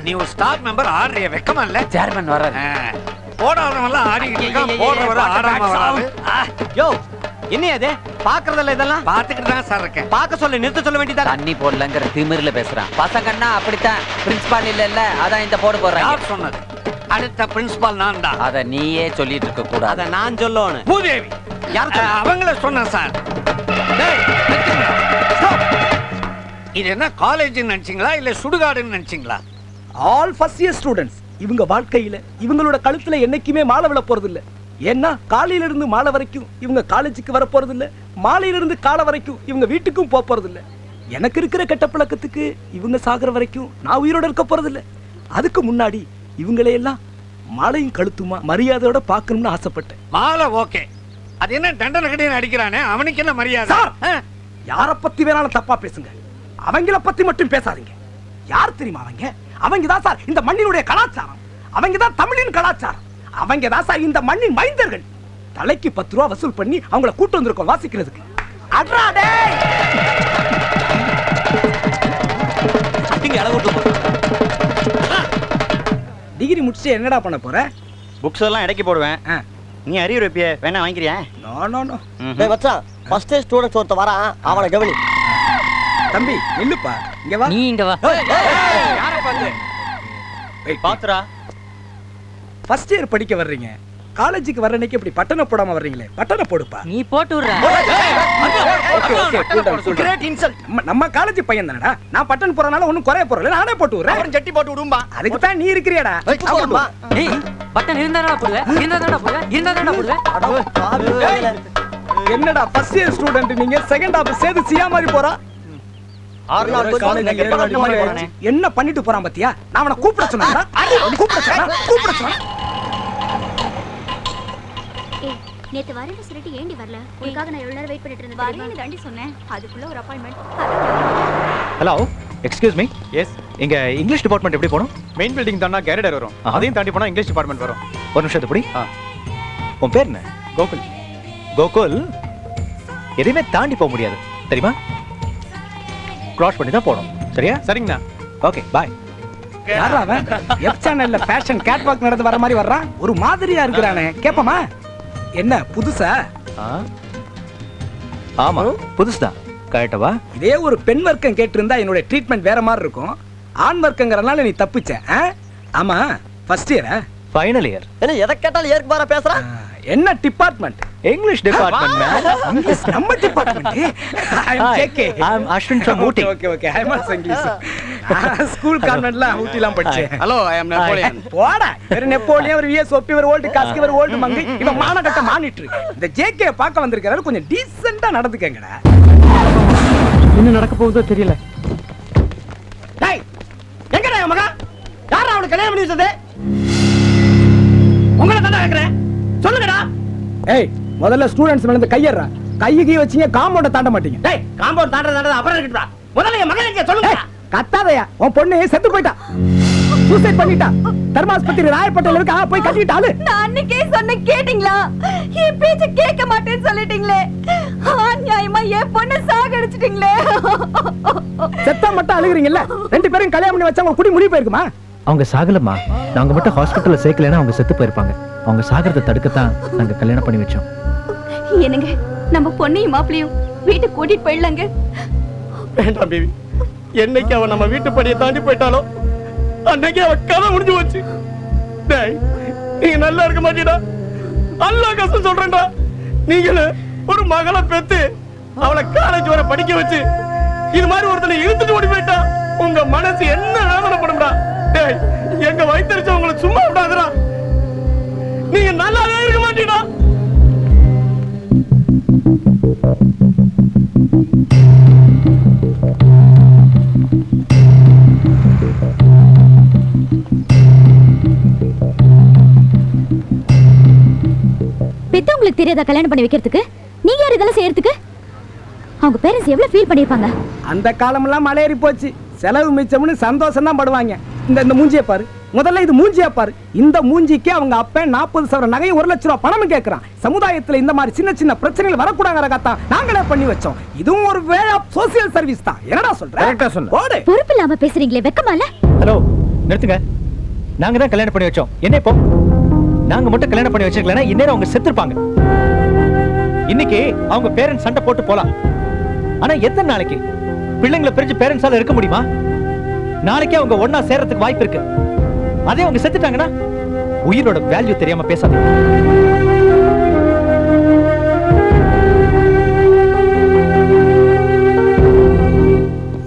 நீ ஒரு staff member ஆடுறிய வெக்கமா இல்ல? சேர்மன் வர்றாரு. போடாதவெல்லாம் ஆடிக்கிட்டு இருக்கான், போடுறவர ஆடாம வராது. யோ என்ன அது பாக்குறதல்ல? இதெல்லாம் பாத்துக்கிட்டு தான் சார் இருக்கேன். பாக்க சொல்ல நிறுத்த சொல்ல வேண்டியதா? தண்ணி போடலங்கிற திமிர்ல பேசுறான். பசங்கன்னா அப்படித்தான். பிரின்சிபால் இல்ல அதான் இந்த போடு போடுறாங்க. யார் சொன்னது? அடுத்த பிரின்சிபால் நான் தான். அத நீயே சொல்லிட்டு இருக்க கூடாது. அத நான் சொல்லணும். பூதேவி யார் அவங்கள சொன்னேன் சார். இது என்ன காலேஜ் நினைச்சீங்களா இல்ல சுடுகாடுன்னு நினைச்சீங்களா? All first year students. இவங்க வாழ்க்கையில இவங்களோட கழுத்துல என்னைக்குமே மாலை விழ போறது இல்ல. ஏன்னா காலையில இருந்து மாலை வரைக்கும் இவங்க காலேஜுக்கு வர போறது இல்ல, மாலையில இருந்து காலை வரைக்கும் இவங்க வீட்டுக்கும் போக போறது இல்ல. எனக்கு இருக்கிற கெட்ட பழக்கத்துக்கு இவங்க சாகுற வரைக்கும் நான் உயிரோட இருக்க போறது இல்ல. அதுக்கு முன்னாடி இவங்களே எல்லாம் மாலையும் கழுத்துமா மரியாதையோட பார்க்கணும்னு ஆசைப்பட்டேன். மாலை ஓகே, அது என்ன தண்டனை கடையை அடிக்கிறானே அவனுக்கு என்ன மரியாதை? யார பத்தி வேணாலும் தப்பா பேசுங்க, அவங்கள பத்தி மட்டும் பேசாதீங்க. யார் தெரியுமா அவங்க? அவங்க தான் சார் இந்த மண்ணினுடைய கலாச்சாரம். அவங்க தான் தமிழின் கலாச்சாரம். அவங்க தான் சார் இந்த மண்ணின் மைந்தர்கள். தலைக்கு 10 ரூபா வசூல் பண்ணி அவங்கள கூட்டு வந்திருக்கோம் வாசிக்கிறதுக்கு. அட்ரா டேய், அடிங்க அளவுட்டு போ. டிகிரி முடிச்சு என்னடா பண்ண போற? புக்ஸ் எல்லாம் இடைக்கு போடுவேன். நீ அறிவு வைப்பிய வேணா வாங்கிறியா? No no no. டேய் மச்சான், ஃபர்ஸ்ட் இயர் ஸ்டூடண்ட்ஸ் ஒருத்த வரான், அவனை கவனி. தம்பி நில்லுப்பா, இங்க வா. நீ இங்க வா. யார பாத்து? வெயிட் பாத்துடா. ஃபர்ஸ்ட் இயர் படிக்க வர்றீங்க, காலேஜுக்கு வர அன்னைக்கு இப்படி பட்டனை போடாம வர்றீங்களே, பட்டனை போடுப்பா. நீ போட்டு விடுற. Okay okay, cool down. Great insult. நம்ம காலேஜ் பையன் தானடா, நான் பட்டன் போறனால ஒண்ணும் குறைய போறல, நானே போட்டு விடுறேன். அப்புறம் ஜட்டி போட்டு விடும்பா. அதுக்கு தான் நீ இருக்கிறியாடா. ஏய் பட்டன் இருந்தாடா போடுவே, இருந்தாடா போடுவே, இருந்தாடா போடுவே. என்னடா ஃபர்ஸ்ட் இயர் ஸ்டூடண்ட் நீங்க, செகண்ட் ஹாஃப் சேது சியா மாதிரி போறா. என்ன பண்ணிட்டு போறான் பாத்தியா? நான் அவனை கூப்பிட சொன்னேன்டா. கூப்பிட சொன்னேன். நேத்து வரேன்னு சொல்லிட்டு ஏண்டி வரல? உனக்காக நான் எவ்வளவு நேரம் வெயிட் பண்ணிட்டு இருந்தேன். வரேன்னு தாண்டி சொன்னேன், அதுக்குள்ள ஒரு appointment. Hello, excuse me. Yes, இங்க இங்கிலீஷ் டிபார்ட்மெண்ட் எப்படி போணும்? மெயின் பில்டிங் தாண்டா கேரடர் வரும், அதையும் தாண்டி போனா இங்கிலீஷ் டிபார்ட்மெண்ட் வரும். ஒரு நிமிஷம் எப்படி? உன் பேர் என்ன? கோகுல். கோகுல், எதையுமே தாண்டி போக முடியாது தெரியுமா? கிராஸ் பண்ணி தான் போகணும், சரியா? சரிங்கண்ணா. Okay bye. யாரா அவன்? எஃப் சேனல்ல ஃபேஷன் கேட்வாக் நடந்து வர மாதிரி வர்றான், ஒரு மாதிரியா இருக்கிறானே. கேப்பமா? என்ன புதுசா? ஆமா புதுசுதான். கரெக்டவா? இதே ஒரு பெண் வர்க்கம் கேட்டிருந்தா என்னோட ட்ரீட்மெண்ட் வேற மாதிரி இருக்கும். ஆண் வர்க்கங்கறனால நீ தப்பிச்ச. ஆமா ஃபர்ஸ்ட் இயரா? Final year. என்ன எதை கேட்டாலும் ஏற்கு பார பேசுறான். என்ன department? English department man. English நம்ம department. I am JK. I am Ashwin from Ooty. Okay okay, I am also English. School கான்வென்ட்ல ஊட்டிலாம் படிச்சேன். Hello, I am Napoleon. போடா, இவர் நெப்போலியன், இவர் விஎஸ் ஓபி, இவர் ஓல்ட் காஸ்கி, இவர் ஓல்ட் மங்கி, இவன் மானகட்ட மானிட்டர். இந்த ஜேகே பார்க்க வந்திருக்காரு, கொஞ்சம் டீசென்ட்டா நடந்துக்கங்கடா. என்ன நடக்க போகுதோ தெரியல. டேய், எங்கடா என் மகன்? யாரா அவனுக்கு கல்யாணம் பண்ணி வச்சது? உங்களை தானே கேக்குறேன், சொல்லுங்கடா. ஏய், முதல்ல ஸ்டூடண்ட்ஸ் மேல இருந்து கையறா. கையை வச்சீங்க காம்பவுண்ட தாண்ட மாட்டீங்க. டேய், காம்பவுண்ட் தாண்டறத அப்புறம் இருக்கடா. முதல்ல என் மகன் எங்க சொல்லுங்க. கத்தாதயா, உன் பொண்ணு செத்து போயிட்டா, சூசைட் பண்ணிட்டா. தர்மாஸ்பத்திரி ராயப்பேட்டையில இருக்கா, போய் கட்டிட்டாளு. நான் அன்னைக்கே சொன்ன கேட்டிங்களா? என் பேச்ச கேட்க மாட்டேன்னு சொல்லிட்டீங்களே. அநியாயமா என் பொண்ணு சாகடிச்சிட்டீங்களே. செத்தா மட்டும் அழுகுறீங்கல்ல, ரெண்டு பேரும் கல்யாணம் பண்ணி வச்சா உங்க குடி முடிவு போயிருக்குமா? அவங்க சாகலமா, நாங்க மட்டும் ஹாஸ்பிட்டல்ல சேர்க்கலன்னா அவங்க செத்து போயிருப்பாங்க. அவங்க சாகிறத தடுக்கத்தான் நாங்க கல்யாணம் பண்ணி வச்சோம். என்னங்க, நம்ம பொண்ணையும் மாப்பிளையும் வீட்டுக்கு கூட்டிட்டு போயிடலாங்க. வேண்டாம் பேபி, என்னைக்கு அவன் நம்ம வீட்டு படியை தாண்டி போயிட்டாலோ அன்னைக்கு அவன் கதை முடிஞ்சு போச்சு. டேய், நீங்க நல்லா இருக்க மாட்டீடா, அல்லாஹ் கசம் சொல்றேன்டா. நீங்கள ஒரு மகளை பெத்து அவளை காலேஜ் வர படிக்க வச்சு இது மாதிரி ஒருத்தனை இழுத்துட்டு ஓடி போயிட்டா உங்க மனசு என்ன வேதனைப்படும்டா. டேய், எங்க வயிற்றுச்சு உங்களை சும்மா விடாதுடா. நீங்க நல்லாவே இருக்க மாட்டீடா. பெத்தவங்களுக்கு தெரியாதா கல்யாணம் பண்ணி வைக்கிறதுக்கு? நீங்க யார் இதெல்லாம் செய்யறதுக்கு? அவங்க பேரண்ட்ஸ் எவ்வளவு ஃபீல் பண்ணிருப்பாங்க? அந்த காலமெல்லாம் மலையேறி போச்சு, செலவு மிச்சம்னு சந்தோஷம் தான் படுவாங்க. இந்த மூஞ்சியை பாரு, முதல்ல இது மூஞ்சியா பாரு. இந்த மூஞ்சிக்கு அவங்க அப்பன் 40,000 நகை 1 லட்சம் ரூபாய் பணம் கேட்கறான். சமுதாயத்துல இந்த மாதிரி சின்ன சின்ன பிரச்சனைகள் வரக்கூடாதுங்கறத நாங்களே பண்ணி வச்சோம். இதுவும் ஒரு வே ஆஃப் சோசியல் சர்வீஸ் தான். என்னடா சொல்ற? கரெக்டா சொன்ன. ஓடு. பொறுப்பு இல்லாம பேசுறீங்களே, வெக்கமால? ஹலோ நிறுத்துங்க. நாங்க தான் கல்யாணம் பண்ணி வச்சோம். என்ன இப்போ? நாங்க மட்டும் கல்யாணம் பண்ணி வச்சிருக்கலனா இந்நேரம் அவங்க செத்துருப்பாங்க. இன்னைக்கு அவங்க பேரண்ட்ஸ் சண்டை போட்டு போலாம். ஆனா எத்தனை நாளைக்கு பிள்ளைங்களை பிரிஞ்சு பேரண்ட்ஸால இருக்க முடியுமா? நாளைக்கே அவங்க ஒண்ணா சேர்றதுக்கு வாய்ப்பு இருக்கு. அதே அவங்க செத்துட்டாங்கன்னா உயிரோட வேல்யூ தெரியாம பேசாதீங்க.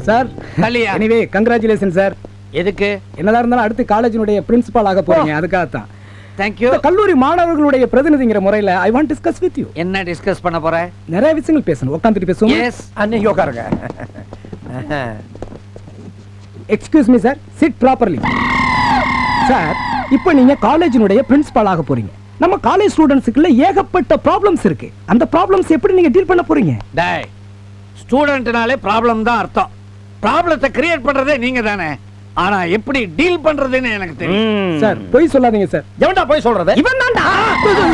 சார், கல்யா. Anyway congratulation sir. எதுக்கு? என்னதான் இருந்தாலும் அடுத்து காலேஜினுடைய பிரின்சிபால் ஆக போறீங்க, அதுக்காக தான். தேங்க்யூ. இந்த கல்லூரி மாணவர்களுடைய பிரதிநிதிங்கிற முறையில I want discuss with you. என்ன டிஸ்கஸ் பண்ண போற? நிறைய விஷயங்கள் பேசணும். உட்காந்துட்டு பேசுவோம். எஸ். அன்னைக்கு உட்காருங்க. Excuse me sir, sit properly. Sir, இப்போ நீங்க காலேஜினுடைய பிரின்சிபால் ஆக போறீங்க. நம்ம காலேஜ் ஸ்டூடண்ட்ஸ்க்குள்ள ஏகப்பட்ட ப்ராப்ளம்ஸ் இருக்கு. அந்த ப்ராப்ளம்ஸ் எப்படி நீங்க டீல் பண்ண போறீங்க? டேய், ஸ்டூடெண்ட்னாலே ப்ராப்ளம் தான் அர்த்தம். ப்ராப்ளத்தை கிரியேட் பண்றதே நீங்க தானே. ஆனா எப்படி டீல் பண்றதுன்னு எனக்கு தெரியும். சார், போய் சொல்லாதீங்க சார். எவன்டா போய் சொல்றது? இவன் தான்டா.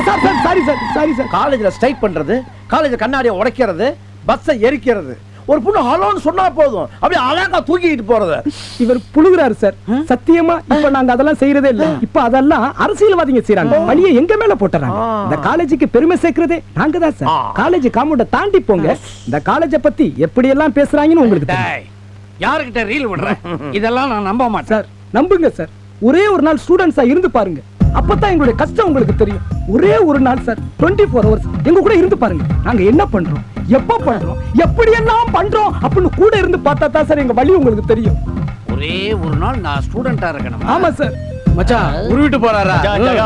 Sir sir, sorry sir, sorry sir. காலேஜ்ல ஸ்ட்ரைக் பண்றது, காலேஜ் கண்ணாடியை உடைக்கிறது, பஸ்ஸை எரிக்கிறது, ஒரு பொண்ணு ஹலோன்னு சொன்னா போதும் அப்படியே அழகா தூக்கிட்டு போறது. இவர் புழுகுறாரு சார். சத்தியமா இப்ப நாங்க அதெல்லாம் செய்யறதே இல்ல. இப்ப அதெல்லாம் அரசியல்வாதிங்க செய்யறாங்க. பழிய எங்க மேல போட்டுறாங்க. இந்த காலேஜுக்கு பெருமை சேர்க்கிறதே நாங்க தான் சார். காலேஜ் காம்பவுண்ட தாண்டி போங்க. இந்த காலேஜ பத்தி எப்படி எல்லாம் பேசுறாங்கன்னு உங்களுக்கு தெரியும். டேய், யாருக்கிட்ட ரீல் விடுற? இதெல்லாம் நான் நம்ப மாட்டேன். சார், நம்புங்க சார். ஒரே ஒரு நாள் ஸ்டூடண்ட்ஸா இருந்து பாருங்க. அப்பதான் எங்களுடைய கஷ்டம் உங்களுக்கு தெரியும். ஒரே ஒரு நாள் சார், 24 hours எங்க கூட இருந்து பாருங்க. நாங்க என்ன பண்றோம், எப்ப பண்றோம், எப்படி எல்லாம் பண்றோம் அப்படின்னு கூட இருந்து பார்த்தா தான் சார் எங்க வழி உங்களுக்கு தெரியும். ஒரே ஒரு நாள் நான் ஸ்டூடெண்டா இருக்கணும். ஆமா சார். மச்சான் உருவிட்டு போறாரா?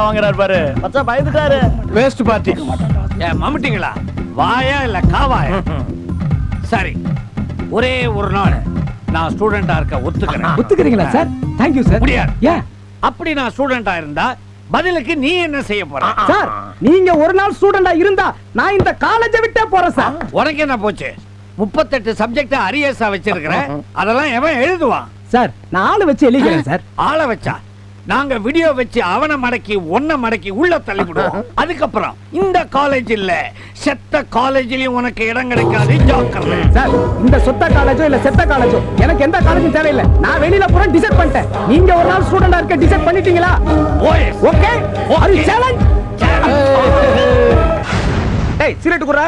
வாங்குறாரு பாரு. மச்சான் பயந்துட்டாரு. Waste party. மம்முட்டிங்களா, வாயா இல்ல காவாயா? சரி, ஒரே ஒரு நாள் நான் ஸ்டூடெண்டா இருக்க ஒத்துக்கிறேன். ஒத்துக்கிறீங்களா சார்? Thank you sir. முடியாது. ஏன் அப்படி நான் ஸ்டூடெண்டா இருந்தா பதிலுக்கு நீ என்ன செய்ய போற? சார், நீங்க ஒரு நாள் ஸ்டூடெண்டா இருந்தா நான் இந்த காலேஜை விட்டே போறேன் சார். உனக்கு என்ன போச்சு? 38 சப்ஜெக்ட் அரியர்ஸா வச்சிருக்கிறேன். அதெல்லாம் எவன் எழுதுவான்? சார், நான் ஆளு வச்சு எழுதிக்கிறேன் சார். ஆளை வச்சா நாங்க வீடியோ வச்சு அவனை மடக்கி ஒன்ன மடக்கி உள்ள தள்ளி விடுவோம். அதுக்கப்புறம் இந்த காலேஜ் இல்ல, செத்த காலேஜ்லயும் உனக்கு இடம் கிடைக்காது. ஜாக்கிரதை. சார், இந்த சொத்த காலேஜோ இல்ல செத்த காலேஜோ எனக்கு எந்த காலேஜும் தேவையில்லை. நான் வெளியில போறேன் டிசைட் பண்ணிட்டேன். நீங்க ஒரு நாள் ஸ்டூடெண்டா இருக்க டிசைட் பண்ணிட்டீங்களா? ஓகே. Are you challenge? டேய், சிகரெட் குறா.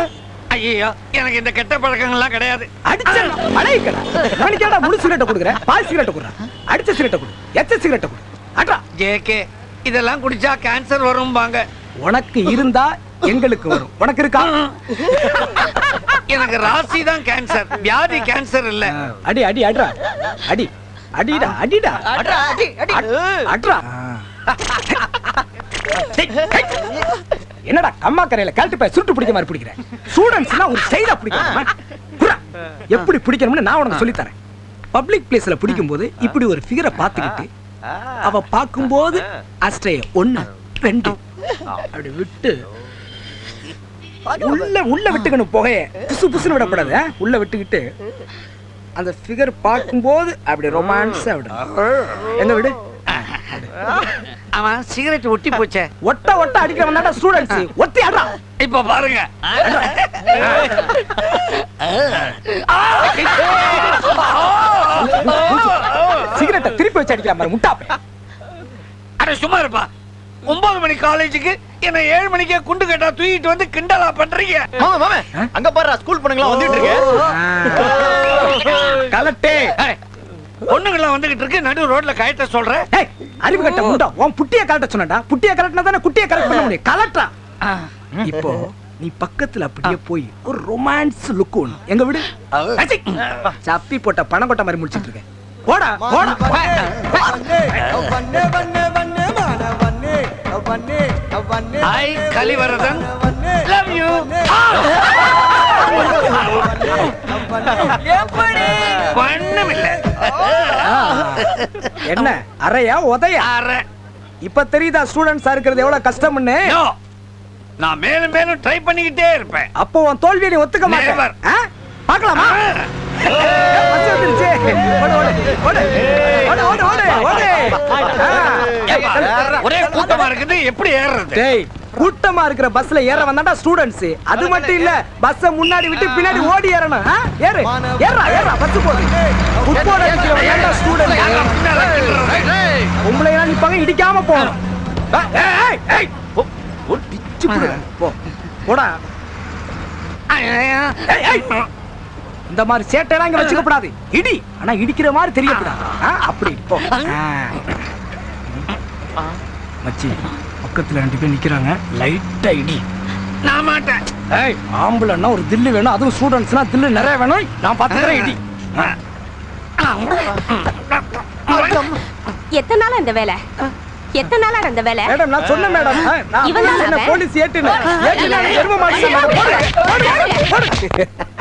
ஐயோ, எனக்கு இந்த கெட்ட பழக்கங்கள்லாம் கிடையாது. அடிச்சேன் அடைக்கடா. மணிக்கடா முழு சிகரெட் குடுக்குறேன். பால் சிகரெட் குறா. அடிச்ச சிகரெட் குடு. எச்ச சிகரெட் குடு. அட்ரா. ஜேகே, இதெல்லாம் குடிச்சா கேன்சர் வரும்பாங்க. உனக்கு இருந்தா எங்களுக்கு வரும். உனக்கு இருக்கா? எனக்கு ராசி தான் கேன்சர், வியாதி கேன்சர் இல்ல. அடி அடி அட்ரா. அடி அடிடா அடிடா. அட்ரா, அடி, அடி. அட்ரா. என்னடா கம்மா கரையில கழட்டு போய் சுருட்டு பிடிக்க மாதிரி பிடிக்கிறேன். ஸ்டூடண்ட்ஸ்னா ஒரு ஸ்டைலா பிடிக்கணும். எப்படி பிடிக்கணும்னு நான் உனக்கு சொல்லி தரேன். பப்ளிக் பிளேஸ்ல பிடிக்கும் போது இப்படி ஒரு ஃபிகரை பார்த்துக்கிட்டு அவ பார்க்கும்போது அஸ்ட்ரே 1 2 அப்படி விட்டு உள்ள விட்டுக்கணும். புகைய புசு புசுன்னு விடக்கூடாது. உள்ள விட்டுக்கிட்டு அந்த ஃபிகர் பார்க்கும்போது அப்படி ரொமான்ஸ் விடு. எங்க விடு. அவன் சிகரெட் ஒட்டி போச்சே. ஒட்ட ஒட்ட அடிக்கிறவன் ஸ்டூடெண்ட்ஸ். ஒத்தி ஆடுறா. இப்ப பாருங்க. சிகரெட்டை திருப்பி வச்சு அடிக்கிற மாதிரி முட்டாப்பே. அட சும்மா இருப்பா. 9 மணி காலேஜுக்கு என்ன 7 மணிக்கே குண்டு கட்டா தூக்கிட்டு வந்து கிண்டலா பண்றீங்க. மாமா மாமா அங்க பாரு ஸ்கூல் பொண்ணுங்களா வந்துட்டு இருக்கு. கலட்டே. பொண்ணுங்களா வந்துகிட்டு இருக்கு. நடு ரோட்ல கயட்ட சொல்ற. ஏய், அறிவு கட்ட முண்டா. உன் புட்டிய கலட்ட சொன்னடா. புட்டிய கலட்டினா தானே குட்டிய கரெக்ட் பண்ண முடியும். கலட்டா. இப்போ நீ பக்கத்துல அப்படியே போய் ஒரு ரொமான்ஸ் லுக் ஒண்ணு. எங்க விடு. சப்பி போட்ட பணம் கொட்ட மாதிரி முடிச்சிட்டு இருக்கேன். போடா போடா. ஐ கலிவரதன் லவ் யூ. எப்படி? ஒண்ணுமில்ல. என்ன அறையா உதையா? அரை. இப்ப தெரியுதா ஸ்டூடெண்ட்ஸா இருக்கிறது எவ்வளவு கஷ்டம்னு? No. நான் மேலும் மேலும் ட்ரை பண்ணிக்கிட்டே இருப்பேன். அப்போ உன் தோல்வியை நீ ஒத்துக்க Never. மாட்டேன். பார்க்கலாமா? பஸ் வந்துருச்சு. ஓடு ஓடு ஓடு ஓடு ஓடு ஓடு. ஒரே கூட்டமா இருக்குது, எப்படி ஏறுறது? டேய், கூட்டமா இருக்கிற பஸ்ல ஏற வந்தாடா ஸ்டூடண்ட்ஸ். அது மட்டும் இல்ல, பஸ்ஸ முன்னாடி விட்டு பின்னாடி ஓடி ஏறணும். ஏறு ஏறா ஏறா பஸ் போகுது. ஃபுட்பால் அடிக்கிறவங்க ஏன்டா ஸ்டூடண்ட்? உங்களை எல்லாம் நிப்பாங்க, இடிக்காம போறோம். ஏய் ஏய் ஓ டிச்சு போ போடா. ஏய் ஏய் இந்த மாதிரி சேட்டைலாம் இங்க வச்சுக்க கூடாது. இடி, ஆனா இடிக்கிற மாதிரி தெரியக்கூடாது. அப்படி போ. மச்சி, பக்கத்துல 2 பேர் நிக்கிறாங்க. லைட்டா இடி. நான் மாட்டேன். ஏய், ஆம்பளைன்னா ஒரு தில்லு வேணும், அதுவும் ஸ்டூடண்ட்ஸ்னா தில்லு நிறைய வேணும். நான் பாத்துக்கிறேன். இடி. எத்தனை நாளா இந்த வேலை? எத்தனை நாளா அந்த வேலை? மேடம், நான் சொன்னேன் மேடம். இவன் தான் என்ன அவன்? போலீஸ் ஏட்டுன எரும மாடு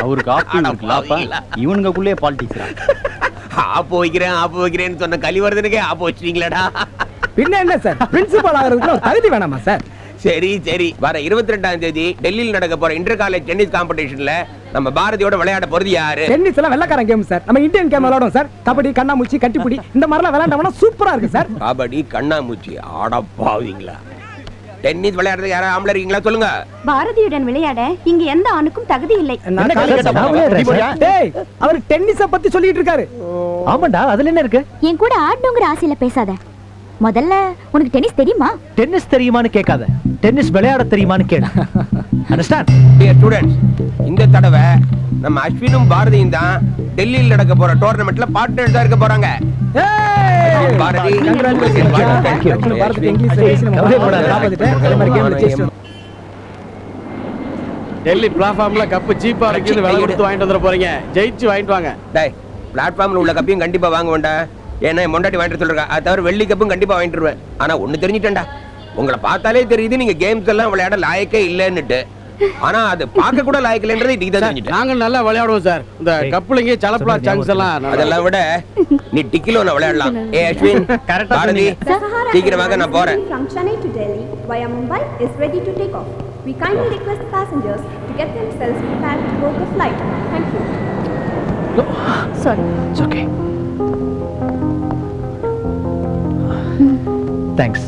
அவருக்கு ஆப்பு இருக்குல்லப்பா, இவனுக்குள்ளே பாலிடிக்ஸ். ஆப்பு வைக்கிறேன்னு சொன்ன கலிவர்தனுக்கே ஆப்பு வச்சிட்டீங்களாடா. பின்ன என்ன சார், பிரின்சிபல் ஆகிறதுக்கு ஒரு தகுதி வேணாமா சார்? சரி வர 22ஆம் தேதி டெல்லியில் நடக்க போற இன்டர் காலேஜ் டென்னிஸ் காம்படிஷன்ல நம்ம பாரதியோட விளையாட போறது யாரு? டென்னிஸ் எல்லாம் வெள்ளக்காரன் கேம் சார். நம்ம இந்தியன் கேம் விளையாடுவோம் சார். கபடி, கண்ணாமூச்சி, கட்டிப்புடி இந்த மாதிரிலாம் விளையாண்டோம்னா சூப்பரா இருக்கு சார். கபடி, கண்ணாமூச்சி, ஆடப்பாவீங்களா? டென்னிஸ் விளையாடுறதுக்கு யாராவது ஆம்பளை இருக்கீங்களா சொல்லுங்க. பாரதியுடன் விளையாட இங்க எந்த ஆணுக்கும் தகுதி இல்லை. அவர் டென்னிஸ பத்தி சொல்லிட்டு இருக்காரு. ஆமாண்டா, அதுல என்ன இருக்கு? என் கூட ஆடணுங்கிற ஆசையில பேசாத. முதல்ல உனக்கு டென்னிஸ் தெரியுமா? டென்னிஸ் தெரியுமான்னு கேட்காத, டென்னிஸ் விளையாட தெரியுமான்னு கேளு. அண்டர்ஸ்டாண்ட்? டியர் ஸ்டூடண்ட்ஸ், இந்த தடவை நம்ம அஸ்வினும் பாரதியும் தான் டெல்லியில் நடக்க போற டோர்னமெண்ட்ல பார்ட்னர்ஸ் இருக்க போறாங்க. பாரதி, டெல்லி பிளாட்ஃபார்ம்ல கப்பு சீப்பா இருக்குது, விலை கொடுத்து வாங்கிட்டு வந்துட போறீங்க. ஜெயிச்சு வாங்கிட்டு வாங்க. டேய், பிளாட்ஃபார்ம்ல உள்ள கப்பையும் கண்டிப்பா வாங்க வேண்டாம். ஏன்னா மொண்டாட்டி வாங்கிட்டு சொல்றேன். அது தவிர வெள்ளி கப்பும் கண்டிப்பா வாங்கிட்டுருவேன். ஆனா ஒண்ணு தெரிஞ்சுட்டேன்டா, உங்களை பார்த்தாலே தெரியுது நீங்க கேம்ஸ் எல்லாம் விளையாட லாயக்கே இல்லன்னுட்டு. ஆனா அது பார்க்க கூட லாயக்கு இல்லன்றது இன்னைக்கு தான் தெரிஞ்சுட்டேன். நாங்க நல்லா விளையாடுவோம் சார். இந்த கப்புலிங்க சலப்பலா சாங்ஸ் எல்லாம் அதெல்லாம் விட நீ டிக்கிலோ விளையாடலாம். ஏ அஸ்வின், பாரதி, சீக்கிரமாக நான் போறேன். From Chennai to Delhi via Mumbai is ready to take off. We kindly request passengers to get themselves prepared to board the flight. Thank you. Sorry. It's okay. Thanks.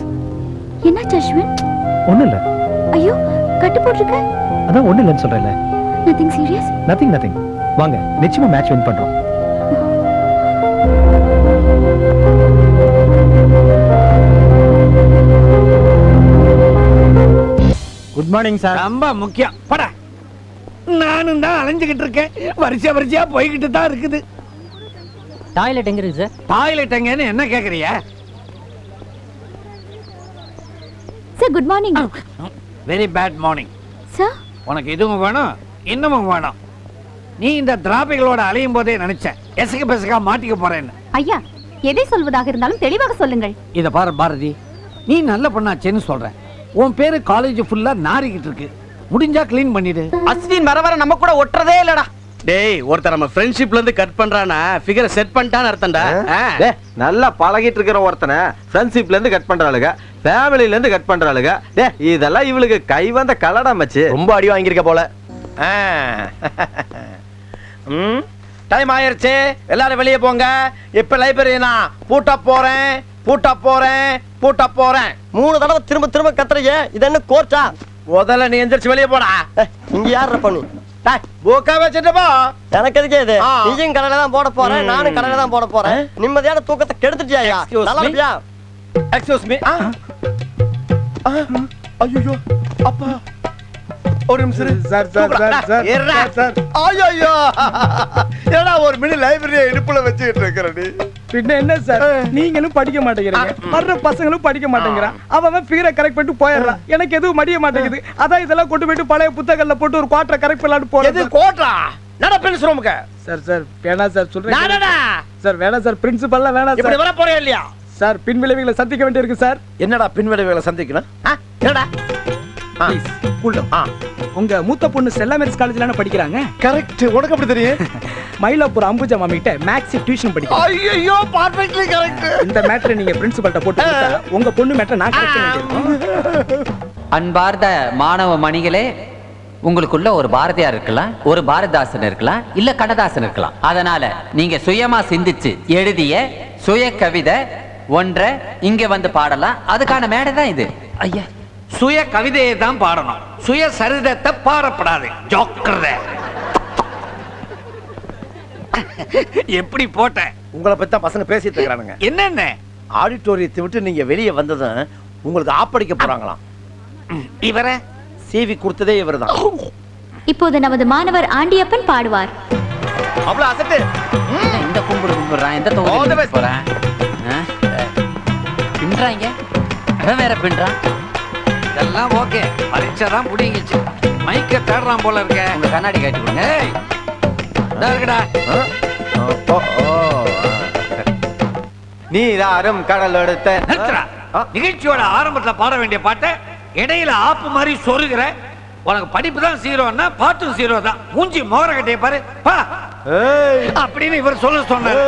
என்னாச்சு அஸ்வின்? ஒண்ணும் இல்ல. ஐயோ, கட்டு போட்டுருக்க. அதான் ஒண்ணும் இல்லைன்னு சொல்றேன்ல. Nothing serious? நதிங். வாங்க, நிச்சயமா மேட்ச் வின் பண்றோம். Good morning sir. ரொம்ப முக்கியம். படா, நானும் தான் அலைஞ்சுகிட்டு இருக்கேன். வரிசையா போய்கிட்டு தான் இருக்குது. டாய்லெட் எங்க இருக்கு சார்? டாய்லெட் எங்கன்னு என்ன கேக்குறிய? Sir, good morning. Very bad morning. Sir? உனக்கு இதுவும் வேணும், இன்னமும் வேணும். நீ இந்த திராபிகளோட அலையும் போதே நினைச்சேன் எசக்கு பெசக்கா மாட்டிக்க போறேன்னு. ஐயா, எதை சொல்வதாக இருந்தாலும் தெளிவாக சொல்லுங்கள். இத பாரு பாரதி, நீ நல்ல பொண்ணாச்சேன்னு சொல்றேன். உன் பேரு காலேஜ் ஃபுல்லா நாரிக்கிட்டு இருக்கு. முடிஞ்சா கிளீன் பண்ணிடு. அஸ்வின் வர நம்ம கூட ஒட்டுறதே இல்லடா. டேய், ஒருத்தர் நம்ம ஃப்ரெண்ட்ஷிப்ல இருந்து கட் பண்றானா ஃபிகரை செட் பண்ணிட்டான்னு அர்த்தம்டா. நல்லா பழகிட்டு இருக்கிற ஒருத்தனை ஃப்ரெண்ட்ஷிப்ல இருந்து கட் பண்றாளுங்க, ஃபேமிலில இருந்து கட் பண்றாளுங்க. டே, இதெல்லாம் இவளுக்கு கை வந்த கலடா மச்சி. ரொம்ப அடி வாங்கியிருக்க போல. டைம் ஆயிருச்சு, எல்லாரும் வெளியே போங்க. இப்ப லைப்ரரி நான் பூட்ட போறேன். 3 தடவை திரும்ப கத்துறீங்க. இது என்ன கோர்ட்டா? முதல்ல நீ எந்திரிச்சு வெளியே போடா. இங்க யார பண்ணு? புக்கா வச்சுட்டு போ. எனக்கு எதுக்கு இது? நீயும் கடையில தான் போட போறேன், நானும் கடையில தான் போட போறேன். நிம்மதியான தூக்கத்தை கெடுத்துட்டியா? நல்லா இருப்பியா? Excuse me. ஐயோ அப்பா, ஒரு நிமிஷம் சார். ஐயோ, ஏடா ஒரு மினி லைப்ரரியை இடுப்புல வச்சுக்கிட்டு இருக்கிற நீ? பின்ன என்ன சார், நீங்களும் படிக்க மாட்டேங்கிறீங்க, வர்ற பசங்களும் படிக்க மாட்டேங்கிறான். அவன் ஃபிகரை கரெக்ட் பண்ணிட்டு போயிடுறான். எனக்கு எதுவும் மடிய மாட்டேங்குது. அதான் இதெல்லாம் கொண்டு போயிட்டு பழைய புத்தகங்கள்ல போட்டு ஒரு குவார்டர் கரெக்ட் பண்ணலாம்னு எது போறது. கோட்டா நட பிரின்ஸ் ரூமுக்கு. சார் வேணாம் சார், சொல்றேன் நானடா. சார். வேணாம் சார், பிரின்சிபல்லாம் வேணாம் இப்படி சார். வர போறே இல்லையா? சார், பின் விளைவுகளை சந்திக்க வேண்டியிருக்கு சார். என்னடா பின்விளைவுகளை சந்திக்கணும்? என்னடா ப்ளீஸ் கூல் டவுன். உங்க மூத்த பொண்ணு ஸ்டெல்லா மேரிஸ் காலேஜ்ல படிக்கிறாங்க. கரெக்ட். உனக்கு எப்படி தெரியும்? மயிலாப்பூர் அம்புஜா மாமி கிட்ட மேக்ஸ் டியூஷன் படிக்கிறாங்க. ஐயோ, பர்ஃபெக்ட்லி கரெக்ட். இந்த மேட்டரை நீங்க பிரின்சிபல்ட்ட போட்டு கொடுத்தா உங்க பொண்ணு மேட்டரை நான் கரெக்ட் பண்ணிடுறேன். அன்பார்ந்த மாணவ மணிகளே, உங்களுக்குள்ள ஒரு பாரதியார் இருக்கலாம், ஒரு பாரதிதாசன் இருக்கலாம், இல்ல கண்ணதாசன் இருக்கலாம். அதனால நீங்க சுயமா சிந்திச்சு எழுதிய சுய கவிதை ஒன்றை இங்க வந்து பாடலாம். அதுக்கான மேடை தான் இது. ஐயா, சுய கவிதையை தான் பாடணும், சுய சரிதத்தை பாடப்படாது. ஜோக்கர் எப்படி போட்ட? உங்களை பத்தி தான் பசங்க பேசிட்டு இருக்கானுங்க. என்னென்ன? ஆடிட்டோரியத்தை விட்டு நீங்க வெளியே வந்ததும் உங்களுக்கு ஆப்படிக்க போறாங்களாம். இவர சிவி கொடுத்ததே இவர்தான். இப்போது நமது மாணவர் ஆண்டியப்பன் பாடுவார். அவ்வளவு அசட்டு. இந்த கும்பிடுறான், எந்த All the தொகுதி best. போறேன் பின்றாங்க, அவன் வேற பின்றான். இதெல்லாம் ஓகே, பரீட்சை தான் புடிங்கிச்சு. மைக்க தேடுறான் போல இருக்க. உங்க கண்ணாடி காட்டி கொடுங்க. ஏய், இதா இருக்குடா. நீராறும் கடல் எடுத்த நிறுத்துடா. நிகழ்ச்சியோட ஆரம்பத்துல பாட வேண்டிய பாட்டை இடையில ஆப்பு மாதிரி சொருகிற. உனக்கு படிப்பு தான் ஜீரோன்னா பாட்டும் ஜீரோ தான். மூஞ்சி மோர கட்டைய பாரு பா அப்படின்னு இவர் சொல்ல சொன்னார்.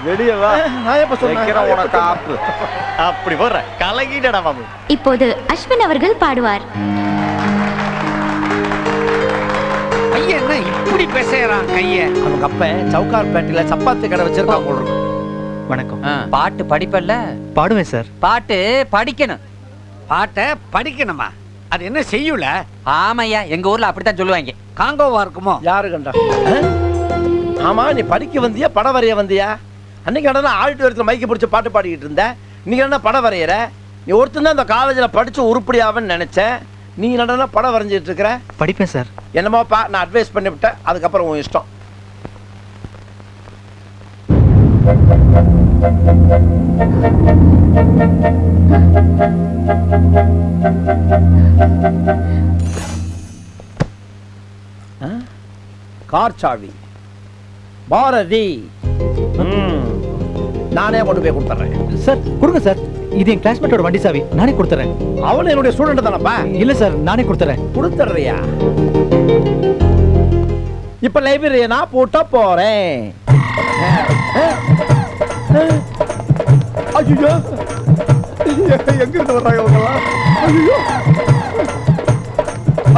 வெளியே வா. நான் எப்ப சொன்னேன் உனக்கு ஆப்பு? அப்படி போற கலகிடடா மாமு. இப்போது அஸ்வின் அவர்கள் பாடுவார். ஐயா என்ன இப்படி பேசுறான் கைய? அவங்க அப்ப சவுகார்பேட்டையில சப்பாத்தி கடை வச்சிருக்கா போல இருக்கு. வணக்கம். பாட்டு படிப்பல்ல? பாடுவேன் சார். பாட்டு படிக்கணும். பாட்டை படிக்கணுமா? அது என்ன செய்யுல? ஆமையா, எங்க ஊர்ல அப்படித்தான் சொல்லுவாங்க. காங்கோவா இருக்குமோ? யாரு கண்டா? ஆமா, நீ படிக்க வந்தியா படம் வரைய வந்தியா? அன்னைக்கு என்ன ஆடிட்டோரியத்துல மைக்க பிடிச்ச பாட்டு பாடிக்கிட்டு இருந்த, நீங்க என்ன படம் வரையற? நீ ஒருத்தன் தான் இந்த காலேஜ்ல படிச்சு உருப்படியாவன்னு நினைச்சேன். நீ என்ன படம் வரைஞ்சிட்டு இருக்கிற? படிப்பேன் சார். என்னமோப்பா, நான் அட்வைஸ் பண்ணிவிட்டேன், அதுக்கப்புறம் உன் இஷ்டம். கார் சாவி பாரதி. நானே கொண்டு போய் கொடுத்துறேன். சார் கொடுங்க சார். இது என் கிளாஸ்மேட்டோட வண்டி சாவி, நானே கொடுத்துறேன். அவன் என்னுடைய ஸ்டூடெண்ட் தானப்பா? இல்ல சார், நானே கொடுத்துறேன். கொடுத்துறியா? இப்ப லைப்ரரியை நான் போட்டா போறேன். ஐயோ, எங்க இருந்து வர்றாங்க அவங்கலாம்? ஐயோ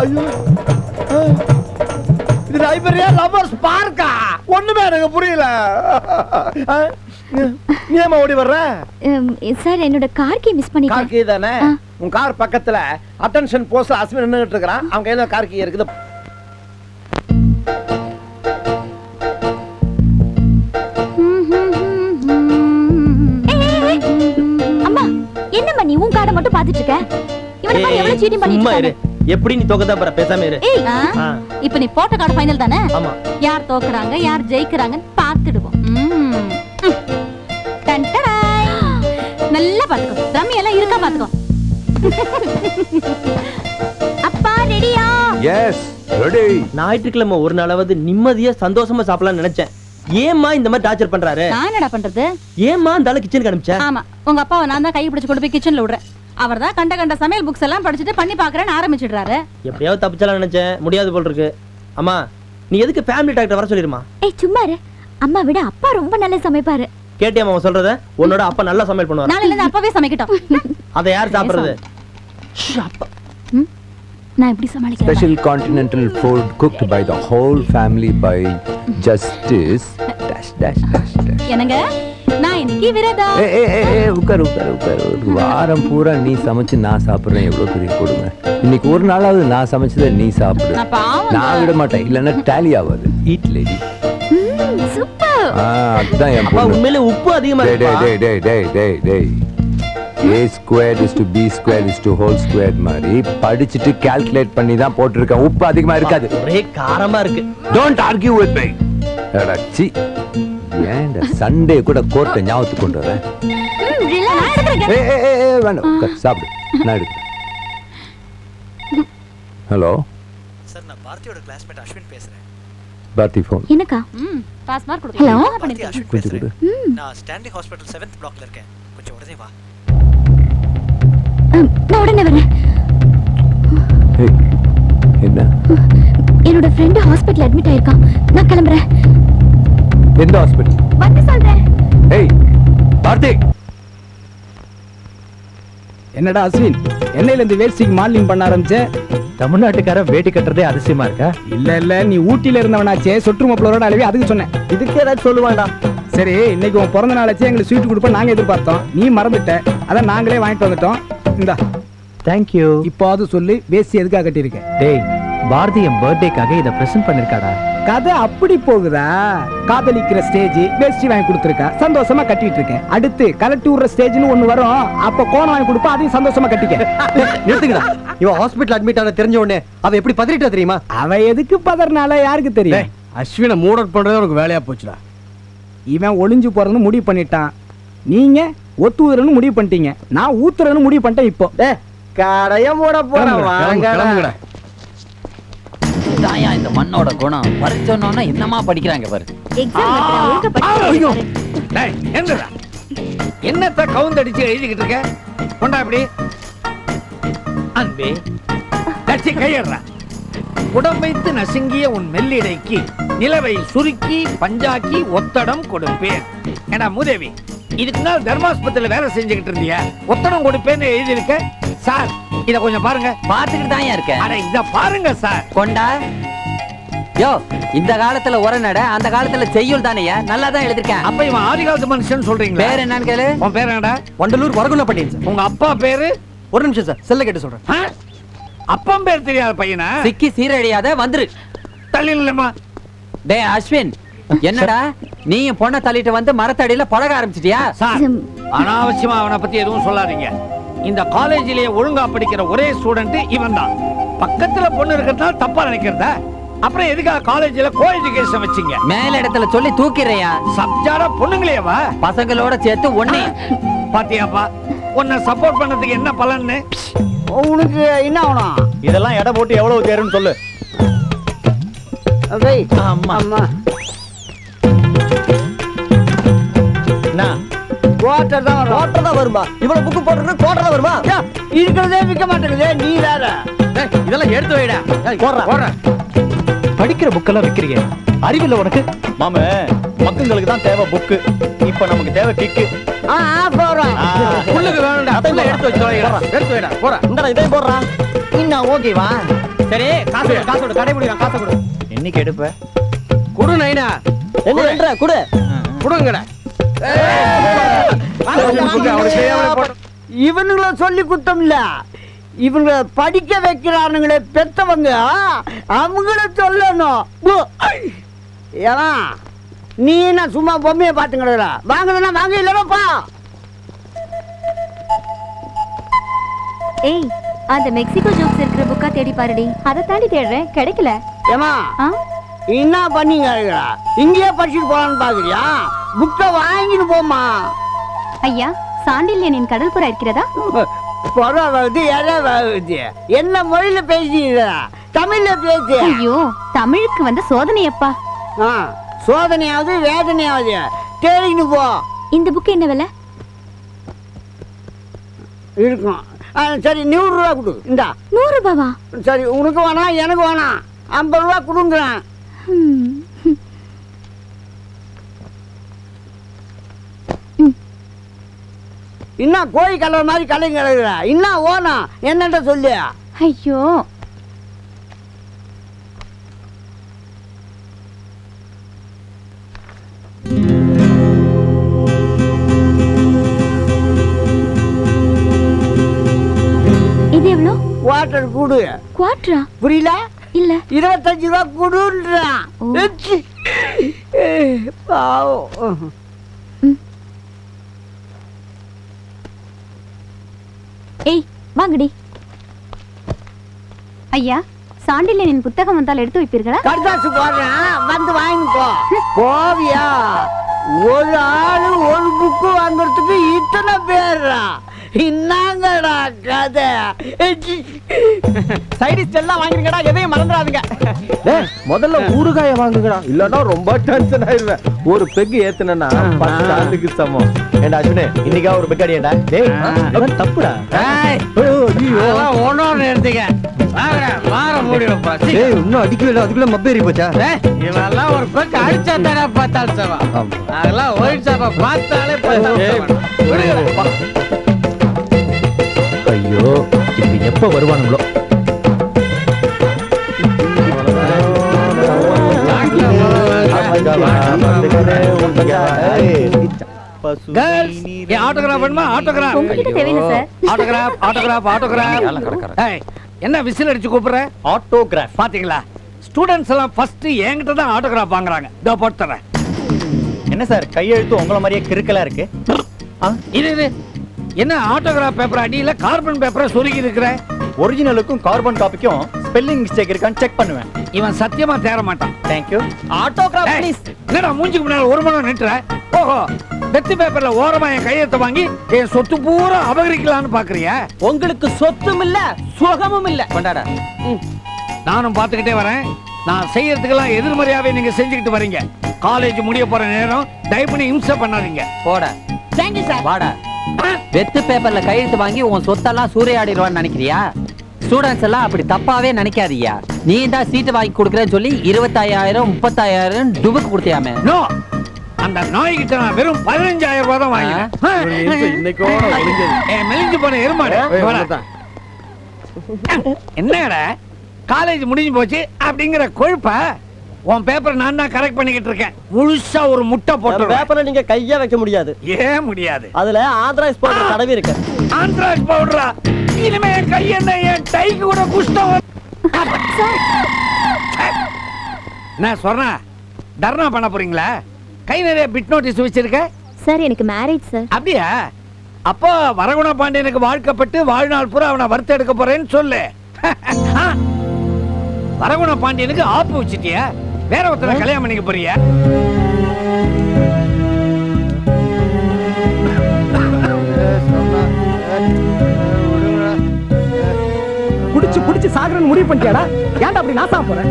ஐயோ, இது லைப்ரரியா லவர்ஸ் பார்க்கா? ஒண்ணுமே எனக்கு புரியல. நீ ஏமா ஓடி வர்ற? சார், என்னோட கார் கீ மிஸ் பண்ணிட்டேன். கார் கீ தானே? உன் கார் பக்கத்துல அட்டென்ஷன் போஸ்ட் அஸ்வின் நின்னுட்டு இருக்கறான். அவன் கையில கார் கீ இருக்குது. அம்மா, என்னம்மா நீ உன் காரை மட்டும் பாத்துட்டு இருக்க? இவனை பாரு எவ்வளவு சீட்டிங் பண்ணிட்டு இருக்கான். எப்படி நீ தோக்கதா போற? பேசாம இரு. இப்போ நீ போட்ட கார்டு ஃபைனல் தானே? ஆமா. யார் தோக்குறாங்க யார் ஜெயிக்கறாங்கன்னு பாத்துடுவோம். டன்டடாய். நல்லா பாத்துக்கோ. ரம்மி எல்லாம் இருக்கா பாத்துக்கோ. அப்பா ரெடியா? S ready. ஞாயிற்றுக்கிழமை ஒரு நாளாவது நிம்மதியா சந்தோஷமா சாப்பிடலாம்னு நினைச்சேன். ஏம்மா இந்த மாதிரி டார்ச்சர் பண்றாரு? நான் என்னடா பண்றது? ஏம்மா அந்த ஆளு கிச்சனுக்கு அனுப்பிச்ச? ஆமா, உங்க அப்பாவை நான் தான் கை பிடிச்சு கொண்டு போய் கிச்சன்ல விடுறேன். அவர் தான் கண்ட சமையல் புக்ஸ் எல்லாம் படிச்சுட்டு பண்ணி பாக்குறேன்னு ஆரம்பிச்சிடுறாரு. எப்படியாவது தப்பிச்சலாம் நினைச்சேன், முடியாது போல் இருக்கு. அம்மா, நீ எதுக்கு ஃபேமிலி டாக்டர் வர சொல்லிருமா? ஏய் சும்மா இரு. அம்மா விட அப்பா ரொம்ப நல்லா சமைப்பாரு. கேட்டியாமா அவன் சொல்றத? உன்னோட அப்பா நல்லா சமையல் பண்ணுவாரு. நாளைல இருந்து அப்பாவே சமைக்கட்டும். அதை யார் சாப்பிடுறது? நான் எப்படி சமாளிக்கிறேன்? Special continental food cooked by the whole family by Justice dash dash dash dash. என்னங்க, நான் இன்னைக்கு விரதா. உட்கார் உட்கார் உட்கார். ஒரு வாரம் பூரா நீ சமைச்சு நான் சாப்பிடுறேன், எவ்வளவு பெரிய கொடுமை. இன்னைக்கு ஒரு நாளாவது நான் சமைச்சதை நீ சாப்பிடு. நான் விட மாட்டேன், இல்லைன்னா டேலி ஆகாது. Eat lady. சூப்பர். அதுதான் என் அப்பா உண்மையிலே உப்பு அதிகமா டேய் டேய் டேய் டேய் டேய் டேய். A squared is to B squared is to whole squared மாதிரி படிச்சிட்டு கால்குலேட் பண்ணி தான் போட்டுருக்கேன். உப்பு அதிகமா இருக்காது. ஒரே காரமா இருக்கு. Don't argue with me. அடச்சி. ஏன்டா சண்டே கூட கோர்ட்டை ஞாபகத்துக்கு கொண்டு வரேன். வேண்டாம், சாப்பிடு, நான் எடுக்கிறேன். ஹலோ சார், நான் பாரதியோட கிளாஸ்மேட் அஸ்வின் பேசுறேன். பாரதி ஃபோன். என்னக்கா? பாஸ் மார்க் கொடு. ஹலோ, அஸ்வின் கொஞ்சம் பேசுறேன். கொடு. நான் ஸ்டான்லி ஹாஸ்பிடல் 7th பிளாக்ல இருக்கேன். கொஞ்சம் உடனே வா. நான் உடனே வரேன். என்ன? என்னோட ஃப்ரெண்ட் ஹாஸ்பிடல் அட்மிட் ஆயிருக்கான். நான் கிளம்புறேன். எந்த ஹாஸ்பிடல்? வந்து சொல்றேன். ஏய் பாரதி. என்னடா அஸ்வின், என்னையில இருந்து வேஸ்டிங் மாடலிங் பண்ண ஆரம்பிச்ச? தமிழ்நாட்டுக்கார வேட்டி கட்டுறதே அதிசயமா இருக்கா? இல்ல நீ ஊட்டில இருந்தவனாச்சே, சொட்டு மப்பளோட அளவே அதுக்கு சொன்னேன். இதுக்கு ஏதாச்சும் சொல்லுவாண்டா. சரி, இன்னைக்கு உன் பிறந்த நாளாச்சே, எங்களுக்கு ஸ்வீட் கொடுப்ப நாங்க எதிர்பார்த்தோம். நீ மறந்துட்ட, அதான் நாங்களே வாங்கிட்டு வந்துட்டோம். இந்தா. தேங்க்யூ. இப்போது சொல்லு வேஷ்டி எதுக்காக கட்டியிருக்க? டேய், பாரதி என் பர்த்டேக்காக இதை பிரசன்ட் பண்ணிருக்காடா. கதை அப்படி போகுதா? காதலிக்கிற ஸ்டேஜ் வேஷ்டி வாங்கி கொடுத்துருக்கா, சந்தோஷமா கட்டிட்டு இருக்கேன். அடுத்து கலட்டி விடுற ஸ்டேஜ்னு ஒண்ணு வரும், அப்ப கோணம் வாங்கி கொடுப்பா, அதையும் சந்தோஷமா கட்டிக்க. நிறுத்துங்கடா. இவன் ஹாஸ்பிடல் அட்மிட் ஆன தெரிஞ்ச உடனே அவ எப்படி பதறிட்டா தெரியுமா? அவ எதுக்கு பதறனால யாருக்கு தெரியும்? அஸ்வினை மூட் பண்றதே உனக்கு வேலையா போச்சுடா. இவன் ஒளிஞ்சு போறதுன்னு முடிவு பண்ணிட்டான், நீங்க ஒத்துறன்னு முடிவு பண்ணிட்டீங்க, நான் ஊத்துறன்னு முடிவு பண்ணிட்டேன். இப்போ கடைய மூட போறேன். தாயா இந்த மண்ணோட குணம் பறிச்சோன்னா என்னமா படிக்கிறாங்க பாரு. டேய், என்னடா என்னத்த கவுந்தடிச்சு எழுதிக்கிட்டு இருக்க? கொண்டா இப்படி அன்பே கட்சி கையறா. உடம் வைத்து நசுங்கிய உன் மெல்லிடைக்கு நிலவை சுருக்கி பஞ்சாக்கி ஒத்தடம் கொடுப்பேன். ஏடா மூதேவி, இதுக்கு நாள் தர்மாஸ்பத்திரியில வேலை செஞ்சுக்கிட்டு இருந்தியா? ஒத்தடம் கொடுப்பேன்னு எழுதியிருக்க. சார் இத கொஞ்சம் பாருங்க. பாத்துக்கிட்டு தான் இருக்க. அட இத பாருங்க சார். கொண்டா. யோ, இந்த காலத்துல உரநடை, அந்த காலத்துல செய்யுள் தானேயா? நல்லா தான் எழுதிருக்கேன். அப்ப இவன் ஆதி காலத்து மனுஷன் சொல்றீங்களா? பேர் என்னன்னு கேளு. உன் பேர் என்னடா? வண்டலூர் வரகுண பண்டியன் சார். உங்க அப்பா பேரு? ஒரு நிமிஷம் சார், செல்ல கேட்டு சொல்றேன். ஆ? அப்பா பேர் தெரியாத பையனா? சிக்கி சீரழியாத வந்துரு. தள்ளிடலாமா? டே அஸ்வின், என்னடா நீயும் பொண்ணை தள்ளிட்டு வந்து மரத்தடியில பழக ஆரம்பிச்சிட்டியா? சார், அனாவசியமா அவனை பத்தி எதுவும் சொல்லாதீங்க. இந்த காலேஜிலேயே ஒழுங்கா படிக்கிற ஒரே ஸ்டூடெண்ட் இவன் தான். பக்கத்துல பொண்ணு இருக்கிறதா தப்பா நினைக்கிறதா? அப்புறம் எதுக்காக காலேஜ்ல கோ எஜுகேஷன் வச்சீங்க? மேல இடத்துல சொல்லி தூக்கிறையா? சப்ஜாரா பொண்ணுங்களேவா? பசங்களோட சேர்த்து ஒண்ணே. பாத்தியாப்பா, உன்னை சப்போர்ட் பண்ணதுக்கு என்ன பலன்னு? உனக்கு என்ன ஆகணும்? இதெல்லாம் எடை போட்டு எவ்வளவு தேருன்னு சொல்லு. அம்மா என்ன? குவார்டர் தான் வரும். கோட்டை தான் வருமா? இவ்வளவு புக்கு போட்டுருக்கு கோட்டை தான் வருமா? இருக்கிறதே விற்க மாட்டேங்குது, நீ வேற. இதெல்லாம் எடுத்து வைடா. போடுற. படிக்கிற புக்கெல்லாம் விக்கிறீங்க, அறிவில்ல உனக்கு? மாம, மக்களுக்கு தான் தேவை புக்கு, இப்ப நமக்கு தேவை கிக்கு. போறோம். புள்ளுக்கு வேணும்டா. புள்ள எடுத்து வச்சு தொலைடா. எடுத்து வைடா. போற. இந்தடா இதையும் போடுறா. இன்னும் ஓகேவா? சரி, காசோட கடை முடியும். காசை கொடு. என்னைக்கு எடுப்ப? குடு நைனா. என்ன பண்ற? குடு. குடுங்கடா. இவனுங்கள சொல்லி குத்தம் இல்ல, இவங்க படிக்க வைக்கிறானுங்களே பெத்தவங்க, அவங்கள சொல்லணும். ஏன்னா நீ என்ன சும்மா பொம்மையை பாத்துக்கிற? வாங்கணும்னா வாங்க, இல்லப்பா. ஏய், அந்த மெக்சிகோ ஜோக்ஸ் இருக்கிற புக்கா தேடி பாருடி. அதை தாண்டி தேடுறேன், கிடைக்கல. ஏமா என்ன பண்ணீங்க? இங்கேயே படிச்சுட்டு போலான்னு பாக்குறியா? புக்கை வாங்கிட்டு போமா. ஐயா, சாண்டில்யனின் கடல் புறா இருக்கிறதா? பரவாயில்ல, எதாவது என்ன மொழியில பேசுறீங்க? தமிழ்ல பேசு. ஐயோ, தமிழுக்கு வந்த சோதனையப்பா. சோதனையாவது வேதனையாவது தேடிக்கிட்டு போ. இந்த புக்கு என்ன விலை இருக்கும்? சரி, 100 ரூபா கொடு. இந்தா. 100 ரூபாவா? சரி, உனக்கு வேணாம், எனக்கு வேணாம். 50 ரூபா கொடுங்குறேன். இன்னும் கோழி கலர் மாதிரி கலைங்க கிடக்குற. இன்னும் ஓனா என்னட்ட சொல்லு. ஐயோ, இது எவ்வளோ? வாட்டர் கூடு. குவாட்ரா? புரியல? இல்ல, 25 ரூபா கொடுன்றான். பாவம். ஏய், வாங்கடி. ஐயா, சாண்டில்யனின் புத்தகம் வந்தால் எடுத்து வைப்பீர்களா? கடுதாசு போடுறேன், வந்து வாங்கி போ. போவியா? ஒரு ஆளு ஒரு புக்கு வாங்குறதுக்கு இத்தனை பேரா? என்னங்கடா கதை? சைடிஸ் எல்லாம் வாங்கிருங்கடா, எதையும் மறந்துடாதீங்க. முதல்ல ஊறுகாய வாங்குங்கடா, இல்லன்னா ரொம்ப டென்ஷன் ஆயிருவேன். ஒரு பெக்கு ஏத்துனா 10 ஆண்டுக்கு சமம். ஏண்டா அஸ்வினே, இன்னைக்கா ஒரு பெக் அடியேண்டா. டேய், அதெல்லாம் தப்புடா. ஒன்னொன்னு எடுத்துக்க. மாற முடியலப்பா. டேய், இன்னும் அடிக்கவே இல்லை, அதுக்குள்ள மப்பேறி போச்சா? இவெல்லாம் ஒரு பக்கம் அடிச்சா தானே பார்த்தாலும் சவா. அதெல்லாம் ஒயிட் சாப்பா பார்த்தாலே ஐயோ, இப்ப எப்ப வருவானுங்களோ? கேர்ள்ஸ் என் ஆட்டோகிராஃப் வேணுமா? ஆட்டோகிராஃப் உங்ககிட்ட தேவையில்லை சார். Autograph autograph autograph. ஏய், என்ன விசில் அடிச்சு கூப்பிடுற? ஆட்டோகிராஃப். பாத்தீங்களா, ஸ்டூடெண்ட்ஸ் எல்லாம் ஃபர்ஸ்ட் என்கிட்ட தான் ஆட்டோகிராஃப் வாங்குறாங்க. இதோ போட்டு தரேன். என்ன சார் கையெழுத்து உங்கள மாதிரியே கிறுக்கலா இருக்கு? இது என்ன ஆட்டோகிராஃப் பேப்பர் அடியில கார்பன் பேப்பரை சொருகி இருக்கிற? ஒரிஜினலுக்கும் கார்பன் காப்பிக்கும் ஸ்பெல்லிங் மிஸ்டேக் இருக்கான்னு செக் பண்ணுவேன். இவன் சத்தியமா தேற மாட்டான். Thank you. Autograph please. என்னடா மூஞ்சிக்கு முன்னால ஒரு மணி நிற்ற? ஓஹோ, வெத்து பேப்பர்ல ஓரமா என் கையெழுத்த வாங்கி என் சொத்து பூரா அபகரிக்கலாம்னு பாக்குறியா? உங்களுக்கு சொத்தும் இல்ல சுகமும் இல்ல. கொண்டாடா. நானும் பாத்துக்கிட்டே வரேன். நான் செய்யறதுக்கெல்லாம் எதிர்மறையாவே நீங்க செஞ்சுக்கிட்டு வரீங்க. காலேஜ் முடிய போற நேரம் தயவு பண்ணி இம்சை பண்ணாதீங்க. போடா. Thank you sir. வாடா. வெத்து பேப்பர்ல கையெழுத்து வாங்கி உன் சொத்தெல்லாம் சூறையாடிடுவான்னு நினைக்கிறியா? ஸ்டூடெண்ட்ஸ் எல்லாம் அப்படி தப்பாவே நினைக்காதீயா. நீ தான் சீட்டு வாங்கி கொடுக்குறேன்னு சொல்லி 25,000 30,000 டுபுக்கு கொடுத்தியாமே. நோ, அந்த நாய்கிட்ட நான் வெறும் 15,000 ரூபாய் தான் வாங்கினேன். இன்னைக்கோட ஒளிஞ்சது. மெலிஞ்சு போன எருமாடு. என்னடா காலேஜ் முடிஞ்சு போச்சு அப்படிங்கிற கொழுப்ப உன் பேப்பர் நான் தான் கரெக்ட் பண்ணிக்கிட்டு இருக்கேன். முழுசா ஒரு முட்டை போட்டு பேப்பரை நீங்க கையா வைக்க முடியாது. ஏன் முடியாது? அதுல ஆந்திராஸ் பவுடர் தடவி இருக்கு. ஆந்திராஸ் பவுடரா? இனிமே என் கை என்ன என் டைக்கு கூட குஷ்டம். என்ன சொன்னா தர்ணா பண்ண போறீங்களா? கை நிறைய பிட் நோட்டீஸ் வச்சிருக்க. சார் எனக்கு மேரேஜ் சார். அப்படியா? அப்போ வரகுண பாண்டியனுக்கு வாழ்க்கப்பட்டு வாழ்நாள் பூரா அவனை வறுத்து எடுக்க போறேன்னு சொல்லு. வரகுண பாண்டியனுக்கு ஆப்பு வச்சிட்டியா? வேற ஒருத்தரை கல்யாணம் பண்ணிக்க போறியா? குடிச்சு குடிச்சு சாகரன்னு முடிவு பண்ணிட்டியாடா? ஏன்டா அப்படி நாசமா போற?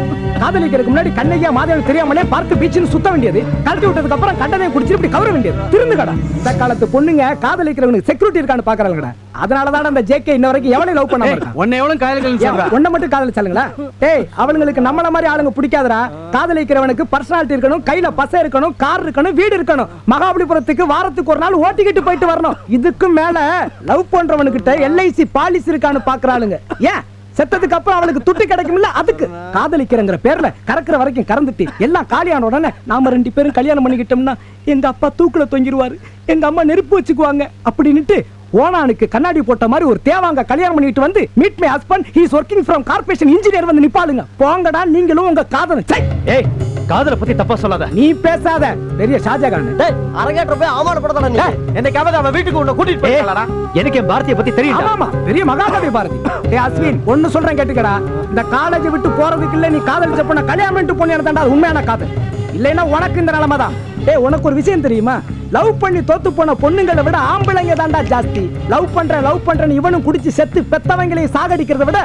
காதலிக்கிறதுக்கு முன்னாடி கண்ணையா மாதேவி தெரியாமலே பார்த்து பீச்சுன்னு சுத்த வேண்டியது, கழட்டி விட்டதுக்கு அப்புறம் கண்டதையும் குடிச்சு இப்படி கவர வேண்டியது. திருந்துகடா. இந்த காலத்து பொண்ணுங்க காதலிக்கிறவனுக்கு செக்யூரிட்டி இருக்கான்னு பாக்குறாங்கடா. அதனாலதான் அந்த ஜேகே இன்ன வரைக்கும் எவனையும் லவ் பண்ணாம இருக்கான். உன்னை எவ்வளவு காதலிகள் சொல்றா? ஒன்ன மட்டும் காதலிச்சாலுங்களா? டேய், அவங்களுக்கு நம்மள மாதிரி ஆளுங்க பிடிக்காதடா. காதலிக்கிறவனுக்கு பர்சனாலிட்டி இருக்கணும், கையில பசை இருக்கணும், கார் இருக்கணும், வீடு இருக்கணும், மகாபலிபுரத்துக்கு வாரத்துக்கு ஒரு நாள் ஓட்டிக்கிட்டு போயிட்டு வரணும். இதுக்கு மேல லவ் பண்றவனுக்கிட்ட எல்ஐசி பாலிசி இருக்கான்னு பாக்குறாளுங்க. ஏன் செத்ததுக்கு அப்புறம் அவளுக்கு துட்டு கிடைக்கும்ல, அதுக்கு காதலிக்கிறங்கிற பேர்ல கறக்குற வரைக்கும் கறந்துட்டு எல்லாம் காலியான உடனே நாம 2 பேரும் கல்யாணம் பண்ணிக்கிட்டோம்னா எங்க அப்பா தூக்குல தொங்கிடுவாரு, எங்க அம்மா நெருப்பு வச்சுக்குவாங்க அப்படின்னுட்டு ஓனானுக்கு கண்ணாடி போட்ட மாதிரி ஒரு தேவாங்க கல்யாணம் பண்ணிட்டு வந்து meet my husband he is working from corporation engineer வந்து நிப்பாளுங்க. போங்கடா நீங்களும் உங்க காதலன். ஏய், காதலை பத்தி தப்பா சொல்லாத. நீ பேசாத. பெரிய ஷாஜகான். டேய், அரங்கேற்ற போய் அவமானப்படுத்தடா நீ. என்னைக்காவது அவன் வீட்டுக்கு உன்னை கூட்டிட்டு போயிடலாடா. எனக்கு என் பாரதியை பத்தி தெரியும். ஆமா, பெரிய மகாகவி பாரதி. ஏய் அஸ்வின், ஒன்னு சொல்றேன் கேட்டுக்கடா. இந்த காலேஜ் விட்டு போறதுக்கு இல்ல, நீ காதலிச்ச பொண்ண கல்யாணம் பண்ணிட்டு போனியா தான்டா உண்மையான காதல். இல்லைன்னா உனக்கு இந்த நிலைமை தான். ஏய், உனக்கு ஒரு விஷயம் தெரியுமா? லவ் பண்ணி தோத்து போன பொண்ணுங்களை விட ஆம்பளைங்க தான்டா ஜாஸ்தி. லவ் பண்றேன்னு இவனும் குடிச்சு செத்து பெத்தவங்களையும் சாகடிக்கிறத விட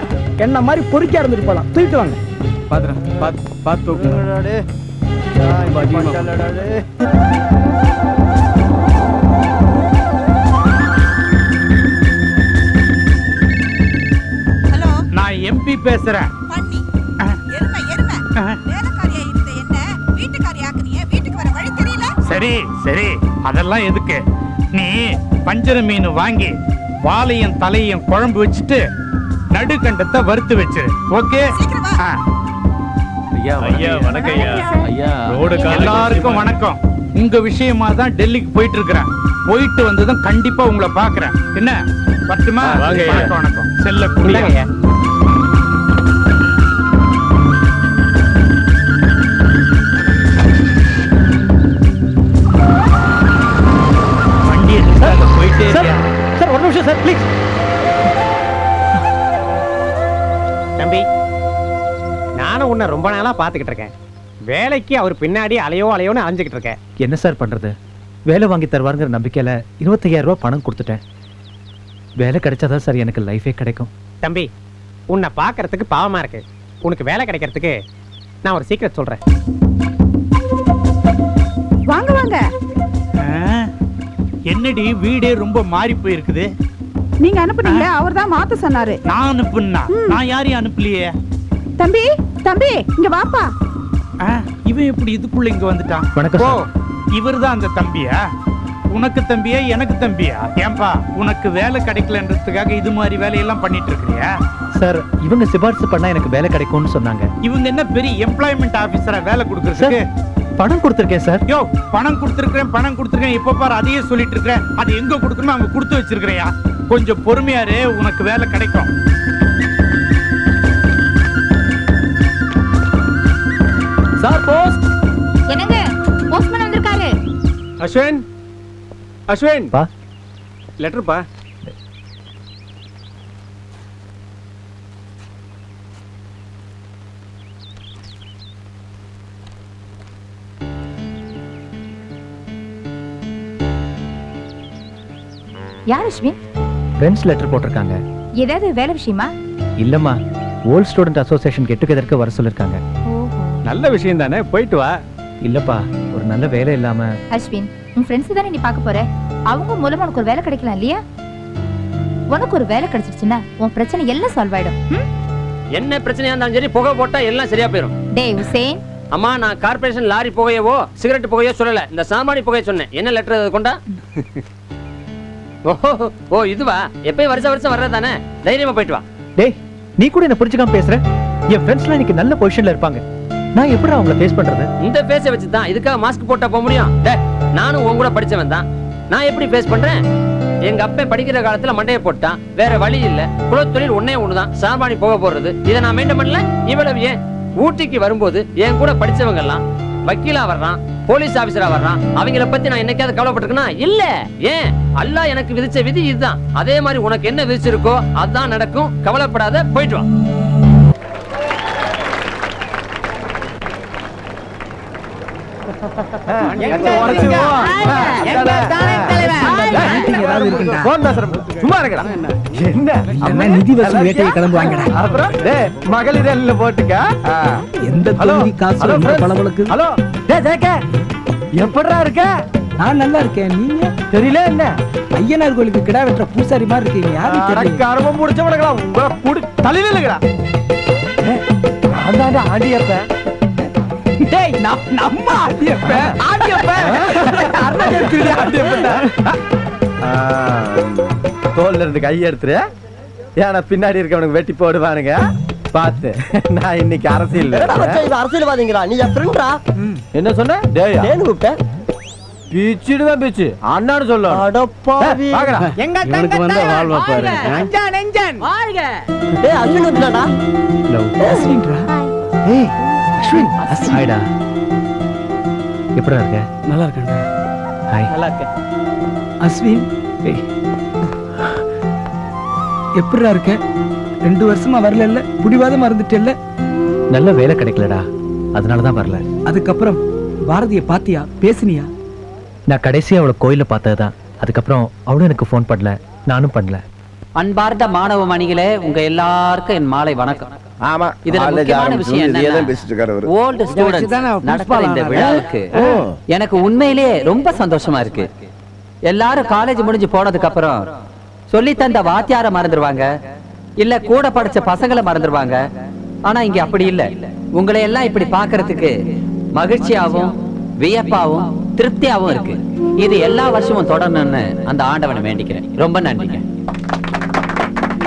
என்ன மாதிரி பொறுக்கியா இருந்துட்டு போலாம். தூக்கிட்டு வாங்க. நான் எம்பி பேசுறேன். சரி சரி, அதெல்லாம் எதுக்கு? நீ பஞ்சர மீன் வாங்கி வாழையும் தலையும் குழம்பு வச்சுட்டு நடுக்கண்டத்தை வறுத்து வச்சிரு. ஓகே? ஐயா வணக்கம் ஐயா. ஐயா எல்லாருக்கும் வணக்கம். உங்க விஷயமா தான் டெல்லிக்கு போயிட்டு இருக்கிறேன். போயிட்டு வந்ததும் கண்டிப்பா உங்களை பாக்குறேன். என்ன பட்டுமா? வணக்கம் வணக்கம். செல்ல குடியா. போயிட்டே சார், ஒரு நிமிஷம் சார் ப்ளீஸ். தம்பி, நானும் உன்னை ரொம்ப நாளா பாத்துக்கிட்டு இருக்கேன். வேலைக்கு அவர் பின்னாடி அலையோன்னு அலைஞ்சுக்கிட்டு இருக்கேன். என்ன சார் பண்றது? வேலை வாங்கி தருவாருங்கிற நம்பிக்கையில 25,000 ரூபாய் பணம் கொடுத்துட்டேன். வேலை கிடைச்சாதான் சார் எனக்கு லைஃபே கிடைக்கும். தம்பி, உன்னை பாக்குறதுக்கு பாவமா இருக்கு. உனக்கு வேலை கிடைக்கிறதுக்கு நான் ஒரு சீக்கிரம் சொல்றேன். வாங்க வாங்க. என்னடி வீடே ரொம்ப மாறி போயிருக்குது? நீங்க அனுப்புனீங்க, அவர் தான் மாத்த சொன்னாரு. நான் அனுப்புனா? நான் யாரையும் அனுப்பலையே. தம்பி தம்பி இங்க வாப்பா. இவன் எப்படி இதுக்குள்ள இங்க வந்துட்டான்? வணக்கம் சார். இவர்தான் அந்த தம்பியா? உனக்கு தம்பியா எனக்கு தம்பியா? ஏன்பா உனக்கு வேலை கிடைக்கலன்றதுக்காக இது மாதிரி வேலையெல்லாம் பண்ணிட்டு இருக்கிறியா? சார், இவங்க சிபாரிசு பண்ணா எனக்கு வேலை கிடைக்கும்னு சொன்னாங்க. இவங்க என்ன பெரிய எம்ப்ளாய்மெண்ட் ஆபீசரா வேலை கொடுக்கறதுக்கு? பணம் கொடுத்துருக்கேன் சார். யோ, பணம் கொடுத்துருக்கேன் இப்ப பாரு அதையே சொல்லிட்டு இருக்கேன். அது எங்க கொடுக்கணும் அங்க கொடுத்து வச்சிருக்கிறியா? கொஞ்சம் பொறுமையாரு, உனக்கு வேலை கிடைக்கும். Sir post. என்னங்க போஸ்ட்மேன் வந்திருக்காரு. அஸ்வின் பா லெட்டர் பா. யார் அஸ்வின்? ஃப்ரெண்ட்ஸ் லெட்டர் போட்டிருக்காங்க. ஏதாவது வேலை விஷயமா? இல்லம்மா, ஓல்ட் ஸ்டூடெண்ட் அசோசியேஷன் கெட் டுகெதருக்கு வர சொல்லிருக்காங்க. நல்ல விஷயம் தானே, போயிட்டு வா. இல்லப்பா, ஒரு நல்ல வேலை இல்லாம. அஸ்வின், உன் ஃப்ரெண்ட்ஸ் தானே நீ பார்க்க போற. அவங்க மூலமா உனக்கு ஒரு வேலை கிடைக்கலாம் இல்லையா? உனக்கு ஒரு வேலை கிடைச்சிருச்சுன்னா உன் பிரச்சனை எல்லாம் சால்வ் ஆயிடும். என்ன பிரச்சனையா இருந்தாலும் சரி, புகை போட்டா எல்லாம் சரியா போயிடும். டேய் உசேன், அம்மா, நான் கார்பரேஷன் லாரி புகையவோ சிகரெட் புகையோ சொல்லல, இந்த சாமானி புகையை சொன்னேன். என்ன லெட்டர் கொண்டா? ஓ இதுவா? எப்பயும் வருஷம் வர்றதானே, தைரியமா போயிட்டு வா. டேய், நீ கூட என்ன புரிஞ்சுக்காம பேசுற. என் ஃப்ரெண்ட்ஸ்லாம் இன்னைக்கு நல்ல பொசிஷன்ல இருப்பாங்க. நான் எப்படி அவங்கள ஃபேஸ் பண்றது? இந்த ஃபேஸை வச்சு தான் இதுக்காக மாஸ்க் போட்டா போக முடியும்? டேய், நானும் உன் கூட படிச்சவன் தான். நான் எப்படி ஃபேஸ் பண்றேன்? எங்க அப்பா படிக்கிற காலத்துல மண்டையை போட்டான், வேற வழி இல்ல. குலத்தொழில் ஒன்னே ஒண்ணுதான், சாமானி போக போறது. இதை நான் மெயின்டைன் பண்ணல. இவ்வளவு ஏன், ஊட்டிக்கு வரும்போது என் கூட படிச்சவங்க எல்லாம் வக்கீலா வர்றான், போலீஸ் ஆபீசரா வர்றான். அவங்கள பத்தி நான் என்னைக்காவது கவலைப்பட்டிருக்கேனா? இல்ல. ஏன்? அல்லாஹ் எனக்கு விதிச்ச விதி இதுதான். அதே மாதிரி உனக்கு என்ன விதிச்சிருக்கோ அதுதான் நடக்கும். கவலைப்படாத, போயிட்டு வா. சும்மா இருக்கடா. என்ன நிதி வசூல் வேட்டையை கிளம்புவாங்கடா. அப்புறம் மகளிர் எல்ல போட்டுக்க. எந்த தொகுதி காசு பளபளக்கு. ஹலோ எப்படா இருக்க? நான் நல்லா இருக்கேன். நீங்க தெரியல என்ன? ஐயனார் கோயிலுக்கு கிடா வெட்டுற பூசாரி மாதிரி இருக்கீங்க. யாரும் தெரியல. கர்மம் முடிச்சவனுங்களா உங்களை கூடி தலையில இல்லைங்கடா. அந்த ஆண்டியப்ப. டேய், நம்ம ஆண்டியப்ப. தோல்ல இருந்து கையை எடுத்துரு. ஏன்னா பின்னாடி இருக்கவனுக்கு வெட்டி போடுவானுங்க பாத்து. நான் இன்னைக்கு அரசியல் அரசியல்வாதிங்களா? நீ என் ஃப்ரெண்டா? என்ன சொன்ன? ஏன்னு கூப்பிட்டேன்? பிச்சுடுவேன் பிச்சு அண்ணான்னு சொல்ல. இவனுக்கு வந்த வாழ்வா பாரு. டேய் அஸ்வின் வந்துடா. அஸ்வின்டா. ஏய் அஸ்வின். ஹாய்டா. எப்படிடா இருக்க? நல்லா இருக்கேன்டா. ஹாய். நல்லா இருக்க அஸ்வின். ஏய், எப்படிடா இருக்க? 2 வருஷமா வரல இல்ல, புடிவாதமா இருந்துட்டேல்ல. நல்ல வேலை கிடைக்கலடா, அதனாலதான் வரல. அதுக்கப்புறம் பாரதிய பாத்தியா, பேசுனியா? நான் கடைசியா அவளை கோயில்ல பார்த்ததுதான். அதுக்கப்புறம் அவளும் எனக்கு ஃபோன் பண்ணல, நானும் பண்ணல. அன்பார்ந்த மாணவ மணிகளே, உங்க எல்லாருக்கும் என் மாலை வணக்கம். ஆமா, இதுல முக்கியமான விஷயம் என்னன்னா, ஓல்ட் ஸ்டூடண்ட்ஸ் நடக்கிற இந்த விழாவுக்கு எனக்கு உண்மையிலேயே ரொம்ப சந்தோஷமா இருக்கு. எல்லாரும் காலேஜ் முடிஞ்சு போனதுக்கு அப்புறம் சொல்லி தந்த வாத்தியார மறந்துடுவாங்க, இல்ல கூட படிச்ச பசங்களை மறந்துடுவாங்க. ஆனா இங்க அப்படி இல்ல. உங்களை எல்லாம் இப்படி பாக்குறதுக்கு மகிழ்ச்சியாவும் வியப்பாவும் திருப்தியாவும் இருக்கு. இது எல்லா வருஷமும் தொடரணும்னு அந்த ஆண்டவனை வேண்டிக்கிறேன். ரொம்ப நன்றிங்க.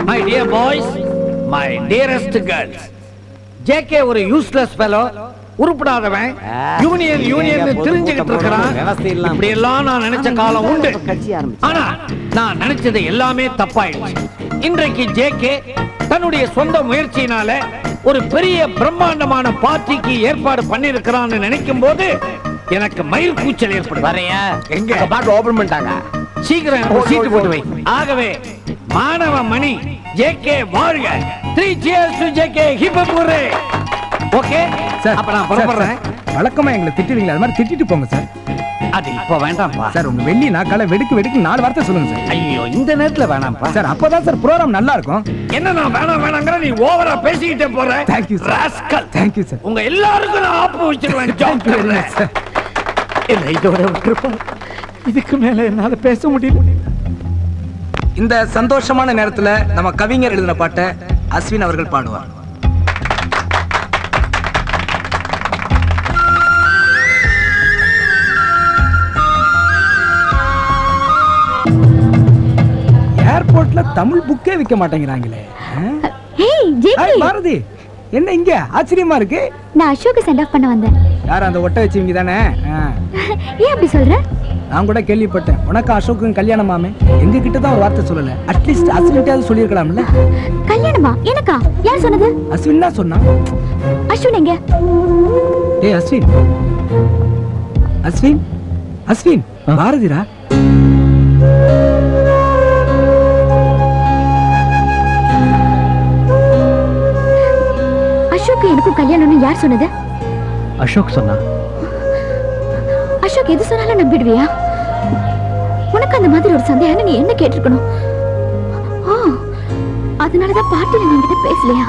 My dear boys, my dearest girls, JK ஒரு யூஸ்லெஸ் ஃபெலோ, உருப்படாதவன், யூனியன் தெரிஞ்சுக்கிட்டு இருக்கிறான். இப்படி எல்லாம் நான் நினைச்ச காலம் உண்டு. ஆனா நான் நினைச்சது எல்லாமே தப்பாயிடுச்சு. இன்றைக்கு JK தன்னுடைய சொந்த முயற்சியினால ஒரு பெரிய பிரம்மாண்டமான பார்ட்டிக்கு ஏற்பாடு பண்ணிருக்கிறான்னு நினைக்கும் போது எனக்கு மயில் கூச்சல் ஏற்படும். வரையா எங்க பாட்டு ஓபன் பண்ணிட்டாங்க. சீக்கிரம் எனக்கு சீட்டு போட்டு வை. ஆகவே மாணவ மணி JK வாழ்க. 3 cheers to JK. Hip hip ஹூரே. Okay sir, அப்ப நான் புறப்படுறேன். வழக்கமா எங்களை திட்டுவீங்களா? அது மாதிரி திட்டிட்டு போங்க சார். அது இப்ப வேண்டாம்ப்பா. சார், உங்க வெள்ளி நாக்கால வெடுக்கு 4 வார்த்தை சொல்லுங்க சார். ஐயோ, இந்த நேரத்துல வேணாம்ப்பா. சார், அப்பதான் சார் ப்ரோகிராம் நல்லா இருக்கும். என்ன நான் வேணாங்கிற, நீ ஓவரா பேசிக்கிட்டே போற. Thank you, sir. Rascal. Thank you, sir. உங்க எல்லாருக்கும் நான் ஆப்பு வச்சிருவேன். ஜாப் பண்ணுறேன். என்ன இதோட விட்டுருப்பா. இதுக்கு மேல என்னால பேச முடியல. இந்த சந்தோஷமான நேரத்துல நம்ம கவிஞர் எழுதின பாட்டை அஸ்வின் அவர்கள் பாடுவார். ஏர்போர்ட்ல தமிழ் புக்கே விற்க மாட்டேங்கிறாங்களே. ஹேய் ஜேகே, பாரதி, என்ன இங்க ஆச்சரியமா இருக்கு? நான் அசோக்கு சென்ட் ஆஃப் பண்ண வந்தேன். யார் அந்த ஒட்ட வச்சவங்க தானே? ஏன் அப்படி சொல்ற? நான் கூட கேள்விப்பட்டேன் உனக்கு அசோக்கும் கல்யாணமாமே. எங்க கிட்ட தான் ஒரு வார்த்தை சொல்லல. அட்லீஸ்ட் அஸ்வின்ட்டாவது சொல்லியிருக்கலாம்ல. கல்யாணமா? எனக்கா? யார் சொன்னது? அஸ்வின் தான் சொன்னான். அஸ்வின் எங்க? டேய் அஸ்வின், அஸ்வின், அஸ்வின், பாரதிரா. அசோக்கு எனக்கும் கல்யாணம்னு யார் சொன்னது? அசோக் சொன்னா. அசோக் எது சொன்னாலும் நம்பிடுவியா? உனக்கு அந்த மாதிரி ஒரு சந்தேகம் நீ என்ன கேட்டிருக்கணும்? அதனாலதான் பார்ட்டி நீ என்கிட்ட பேசலையா?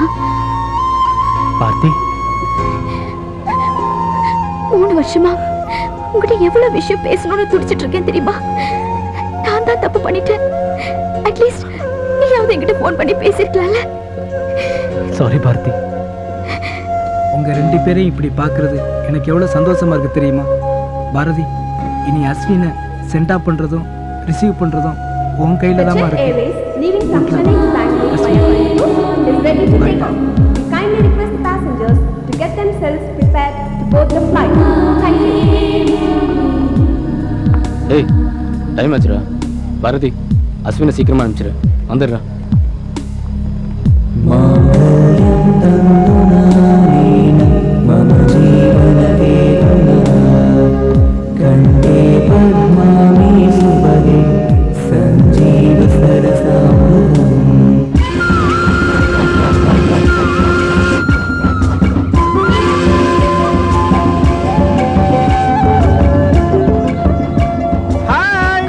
பார்த்தி 3 வருஷமா உங்ககிட்ட எவ்வளவு விஷயம் பேசணும்னு துடிச்சிட்டு இருக்கேன் தெரியுமா? நான் தான் தப்பு பண்ணிட்டேன். அட்லீஸ்ட் நீயாவது என்கிட்ட போன் பண்ணி பேசிருக்கலாம்ல. சாரி பார்த்தி. உங்க 2 பேரையும் இப்படி பாக்குறது எனக்கு எவ்வளவு சந்தோஷமா இருக்கு தெரியுமா? பாரதி, இனி அஸ்வினை சென்ட் ஆஃப் பண்றதும் ரிசீவ் பண்றதும் உன் கையில தான் இருக்கு. Airways leaving functioning Bangalore via Bangalore is ready to take off. We kindly request the passengers to get themselves prepared to board the flight. Thank you. ஏய் டைம் ஆச்சுடா. பாரதி அஸ்வினை சீக்கிரமா அனுப்பிச்சிரு. வந்துடுறா.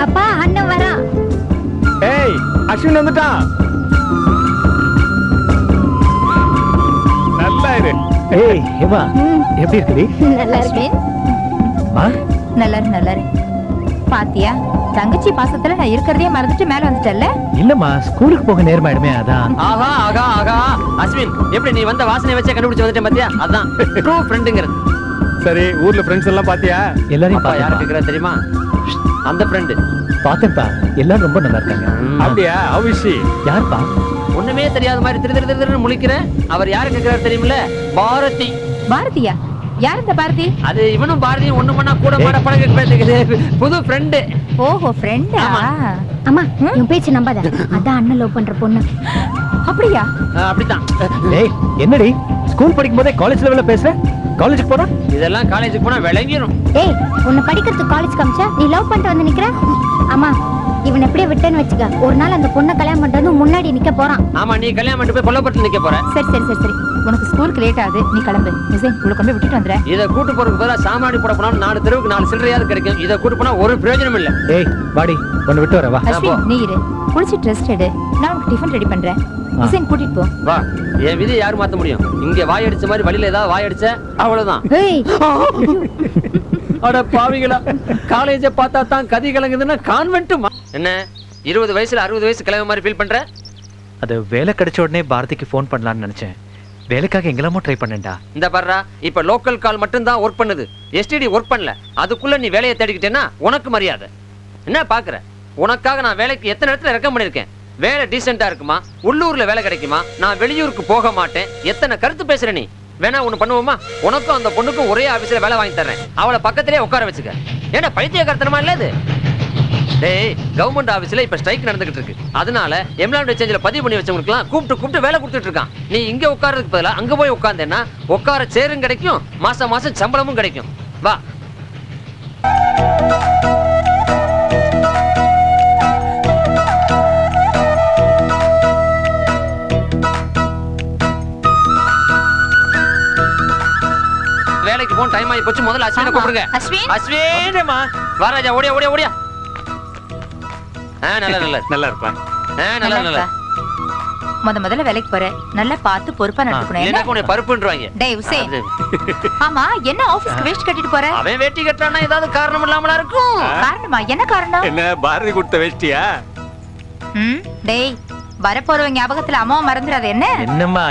அப்பா அண்ணன் வரா. ஏய் அஸ்வின் வந்துட்டான். நல்லா இரு. ஏய் ஹேமா, எப்படி இருக்குடி? நல்லா இருக்கேன். நல்லா இரு. பாத்தியா, தங்கச்சி பாசத்துல நான் இருக்கிறதே மறந்துட்டு மேல வந்துட்டல்ல. இல்லம்மா, ஸ்கூலுக்கு போக நேரமாயிடுமே அதான். ஆகா ஆகா ஆகா அஸ்வின், எப்படி நீ வந்த வாசனை வச்சே கண்டுபிடிச்சு வந்துட்டேன் பாத்தியா? அதான் ட்ரூ ஃப்ரெண்டுங்கிறது. சரி, ஊர்ல ஃப்ரெண்ட்ஸ் எல்லாம் பாத்தியா? எல்லாரையும் அப்பா யாரு பாத்தேன்ப்பா. கேக்குறா தெரியுமா? அந்த ஃப்ரெண்டு. பாத்தேன்ப்பா, எல்லாரும் ரொம்ப நல்லா இருக்காங்க. அப்படியா? அவிஷி யார்ப்பா? ஒண்ணுமே தெரியாத மாதிரி திரு திரு திருன்னு முழிக்கிற. அவர் யாரு கேக்குறாரு தெரியுமில்ல? பாரதி. பாரதியா? யார் இந்த பாரதி? அது இவனும் பாரதியும் ஒண்ணு பண்ணா கூட மாட பழக புது ஃப்ரெண்டு. ஓஹோ, ஃப்ரெண்டா? அம்மா, உன் பேச்சு நம்பாத. அதான் அண்ணன் லவ் பண்ற பொண்ணு. அப்படியா? அப்படித்தான். ஏய் என்னடி, ஸ்கூல் படிக்கும் போதே காலேஜ் லெவல்ல பேசுற? காலேஜுக்கு போறா? இதெல்லாம் காலேஜுக்கு போனா விளங்கிரும். ஏய், உன்னை படிக்கிறதுக்கு காலேஜ் காமிச்சா நீ லவ் பண்ணிட்டு வந்து நிக்கிற? அம்மா, இவன் எப்படியே விட்டேன்னு வச்சுக்க, ஒரு நாள் அந்த பொண்ணை கல்யாணம் பண்ணிட்டு வந்து முன்னாடி நிக்க போறான். ஆமா, நீ கல்யாணம் பண்ணிட்டு போய் கொல்லப்பட்டு நிக்க போற. சரி. உனக்கு ஸ்கூலுக்கு லேட் ஆகுது, நீ கிளம்பு. ஹுசைன், உள்ள கொண்டு போய் விட்டுட்டு வந்துற. இதை கூட்டு போறதுக்கு பதிலா சாமாடி போட போனா 4 தெருவுக்கு 4 சில்லறையாவது கிடைக்கும். இதை கூட்டு போனா ஒரு பிரயோஜனம் இல்ல. ஏய் வாடி, உன்னை விட்டு வர வா. அஸ்வின், நீ இரு. குளிச்சு ட்ரெஸ் எடு, நான் உனக்கு டிஃபன் ரெடி பண்றேன். ஹுசைன், கூட்டிட்டு போ. வா. என் விதி யாரு மாத்த முடியும்? இங்க வாய் அடிச்ச மாதிரி வழியில ஏதாவது வாய் அடிச்ச அவ்வளவுதான். ஏய், அட பாவிகளா, காலேஜ பார்த்தா தான் கதி கலங்குதுன்னா கான்வென்ட் என்ன 20 வயசுல 60 வயசு கிளம்ப மாதிரி ஃபீல் பண்ற? அது வேலை கிடைச்ச உடனே பாரதிக்கு ஃபோன் பண்ணலாம்னு நினைச்சேன். வேலைக்காக எங்கெல்லாமோ ட்ரை பண்ணேன்டா. இந்த பாருடா, இப்ப லோக்கல் கால் மட்டும் தான் ஒர்க் பண்ணுது. எஸ்டிடி ஒர்க் பண்ணல. அதுக்குள்ள நீ வேலையை தேடிக்கிட்டேன்னா உனக்கு மரியாதை என்ன பாக்குற? உனக்காக நான் வேலைக்கு எத்தனை இடத்துல ரெக்கமெண்ட் பண்ணிருக்கேன். வேலை டீசெண்டா இருக்குமா? உள்ளூர்ல வேலை கிடைக்குமா? நான் வெளியூருக்கு போக மாட்டேன். எத்தனை கருத்து பேசுற நீ? வேணா ஒண்ணு பண்ணுவோமா? உனக்கும் அந்த பொண்ணுக்கும் ஒரே ஆபீஸ்ல வேலை வாங்கி தர்றேன். அவளை பக்கத்திலே உட்கார வச்சுக்க. ஏன்னா பைத்தியக்காரத்தனமா இல்ல இது? டேய், கவர்மெண்ட் ஆபீஸ்ல இப்ப ஸ்ட்ரைக் நடந்துகிட்டு இருக்கு. அதனால எம்ப்ளாய்மெண்ட் எக்ஸ்சேஞ்சில பதிவு பண்ணி வச்சவங்களுக்குலாம் கூப்பிட்டு வேலை கொடுத்துட்டு இருக்கான். நீ இங்க உட்கார்றதுக்கு பதிலா அங்க போய் உட்கார்ந்தேன்னா உட்கார சேரும் கிடைக்கும், மாசம் சம்பளமும் கிடைக்கும். வா. வேலைக்கு போன டைம் ஆகி போச்சு. முதல்ல அஸ்வினை கூப்பிடுங்க. அஸ்வின்மா, வா ராஜா, ஓடியா. நல்லா இருப்பா. நல்லா முதல்ல வேலைக்கு போற, நல்லா பார்த்து பொறுப்பா நடந்துக்கணும். எனக்கு உன்னை பருப்புன்றாங்க. டேய் உசேன், ஆமா, என்ன ஆபீஸ்க்கு வேஷ்டி கட்டிட்டு போற? அவன் வேட்டி கட்டறானா ஏதாவது காரணம் இல்லாமலா இருக்கும்? காரணமா? என்ன காரணம்? என்ன பாரதி கொடுத்த வேஷ்டியா? டேய், வரப்போறவங்க ஞாபகத்துல அம்மா மறந்துடாத. என்னம்மா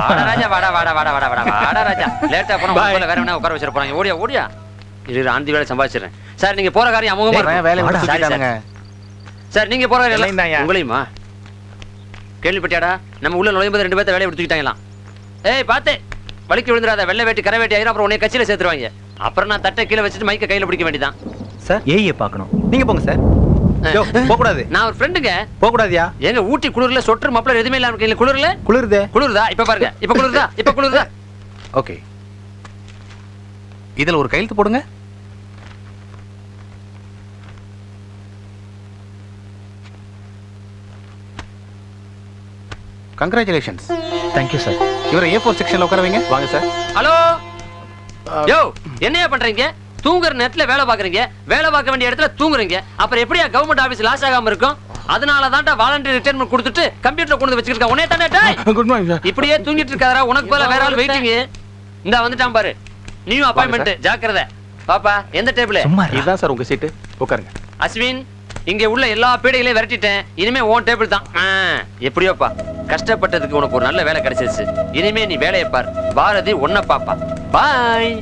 வாடா ராஜா, வாடா ராஜா. லேட்டா போனா உள்ள வேற என்ன உட்கார வச்சிர போறாங்க. ஓடியா. இரு, ஆந்தி வேலை சம்பாதிச்சிரேன். சார், நீங்க போற காரியம் அமோகமா இருக்கு. வேலை முடிச்சிட்டாங்க. சார், நீங்க போற காரியம் உங்களையுமா? கேள்விப்பட்டியாடா? நம்ம உள்ள நுழையும்போது 2 பேர்த்த வேலையை விட்டுக்கிட்டாங்களாம். ஏய் பாத்து வலிக்கு விழுந்துடாத. வெள்ளை வேட்டி கரை வேட்டி ஆயிரும், அப்புறம் உன்னை கட்சியில சேர்த்துருவாங்க. அப்புறம் நான் தட்டை கீழே வச்சுட்டு மைக்க கையில பிடிக்க வேண்டியதான். சார் ஏஐ பார்க்கணும். நீங்க போங்க சார். போக கூடாது. நான் ஒரு ஃப்ரெண்டுங்க. போக கூடாதியா? எங்க ஊட்டி குளிர்ல சொட்டர் மப்ளர் எதுவுமே இல்லாம இருக்கீங்க. குளிர்ல குளிருதே. குளிருதா? இப்ப பாருங்க. இப்ப குளிருதா? இப்ப குளிருதா? ஓகே, இதுல ஒரு கையெழுத்து போடுங்க. கங்க்ராச்சுலேஷன்ஸ். Thank you sir. இவரை A4 செக்ஷன்ல உட்கார வைங்க. வாங்க சார். ஹலோ யோ, என்னையா பண்றீங்க? தூங்குற நேரத்துல வேலை பாக்குறீங்க, வேலை பார்க்க வேண்டிய இடத்துல தூங்குறீங்க. அப்புறம் எப்படியா கவர்மெண்ட் ஆபீஸ் லாஸ் ஆகாம இருக்கும்? அதனால தான்டா வாலண்டரி ரிட்டைர்மென்ட் கொடுத்துட்டு கம்ப்யூட்டர்ல கொண்டு வந்து வச்சிருக்கேன். உடனே தானே குட் மார்னிங் சார். இப்படியே தூங்கிட்டு இருக்காதடா. உனக்கு போல வேற ஆள் வெயிட்டிங். இந்த வந்துட்டான் பாரு, நியூ அப்பாயின்மெண்ட். ஜாக்கிரதை பாப்பா. எந்த டேபிள்? இதுதான் சார் உங்க சீட்டு. உட்காருங்க. அஸ்வின், இங்க உள்ள எல்லா பீடைகளையும் விரட்டிட்டேன். இனிமே உன் டேபிள் தான். எப்படியோப்பா, கஷ்டப்பட்டதுக்கு உனக்கு ஒரு நல்ல வேலை கிடைச்சிருச்சு. இனிமே நீ வேலையை பார். பாரதி உன்னை பாப்பா. பாய்.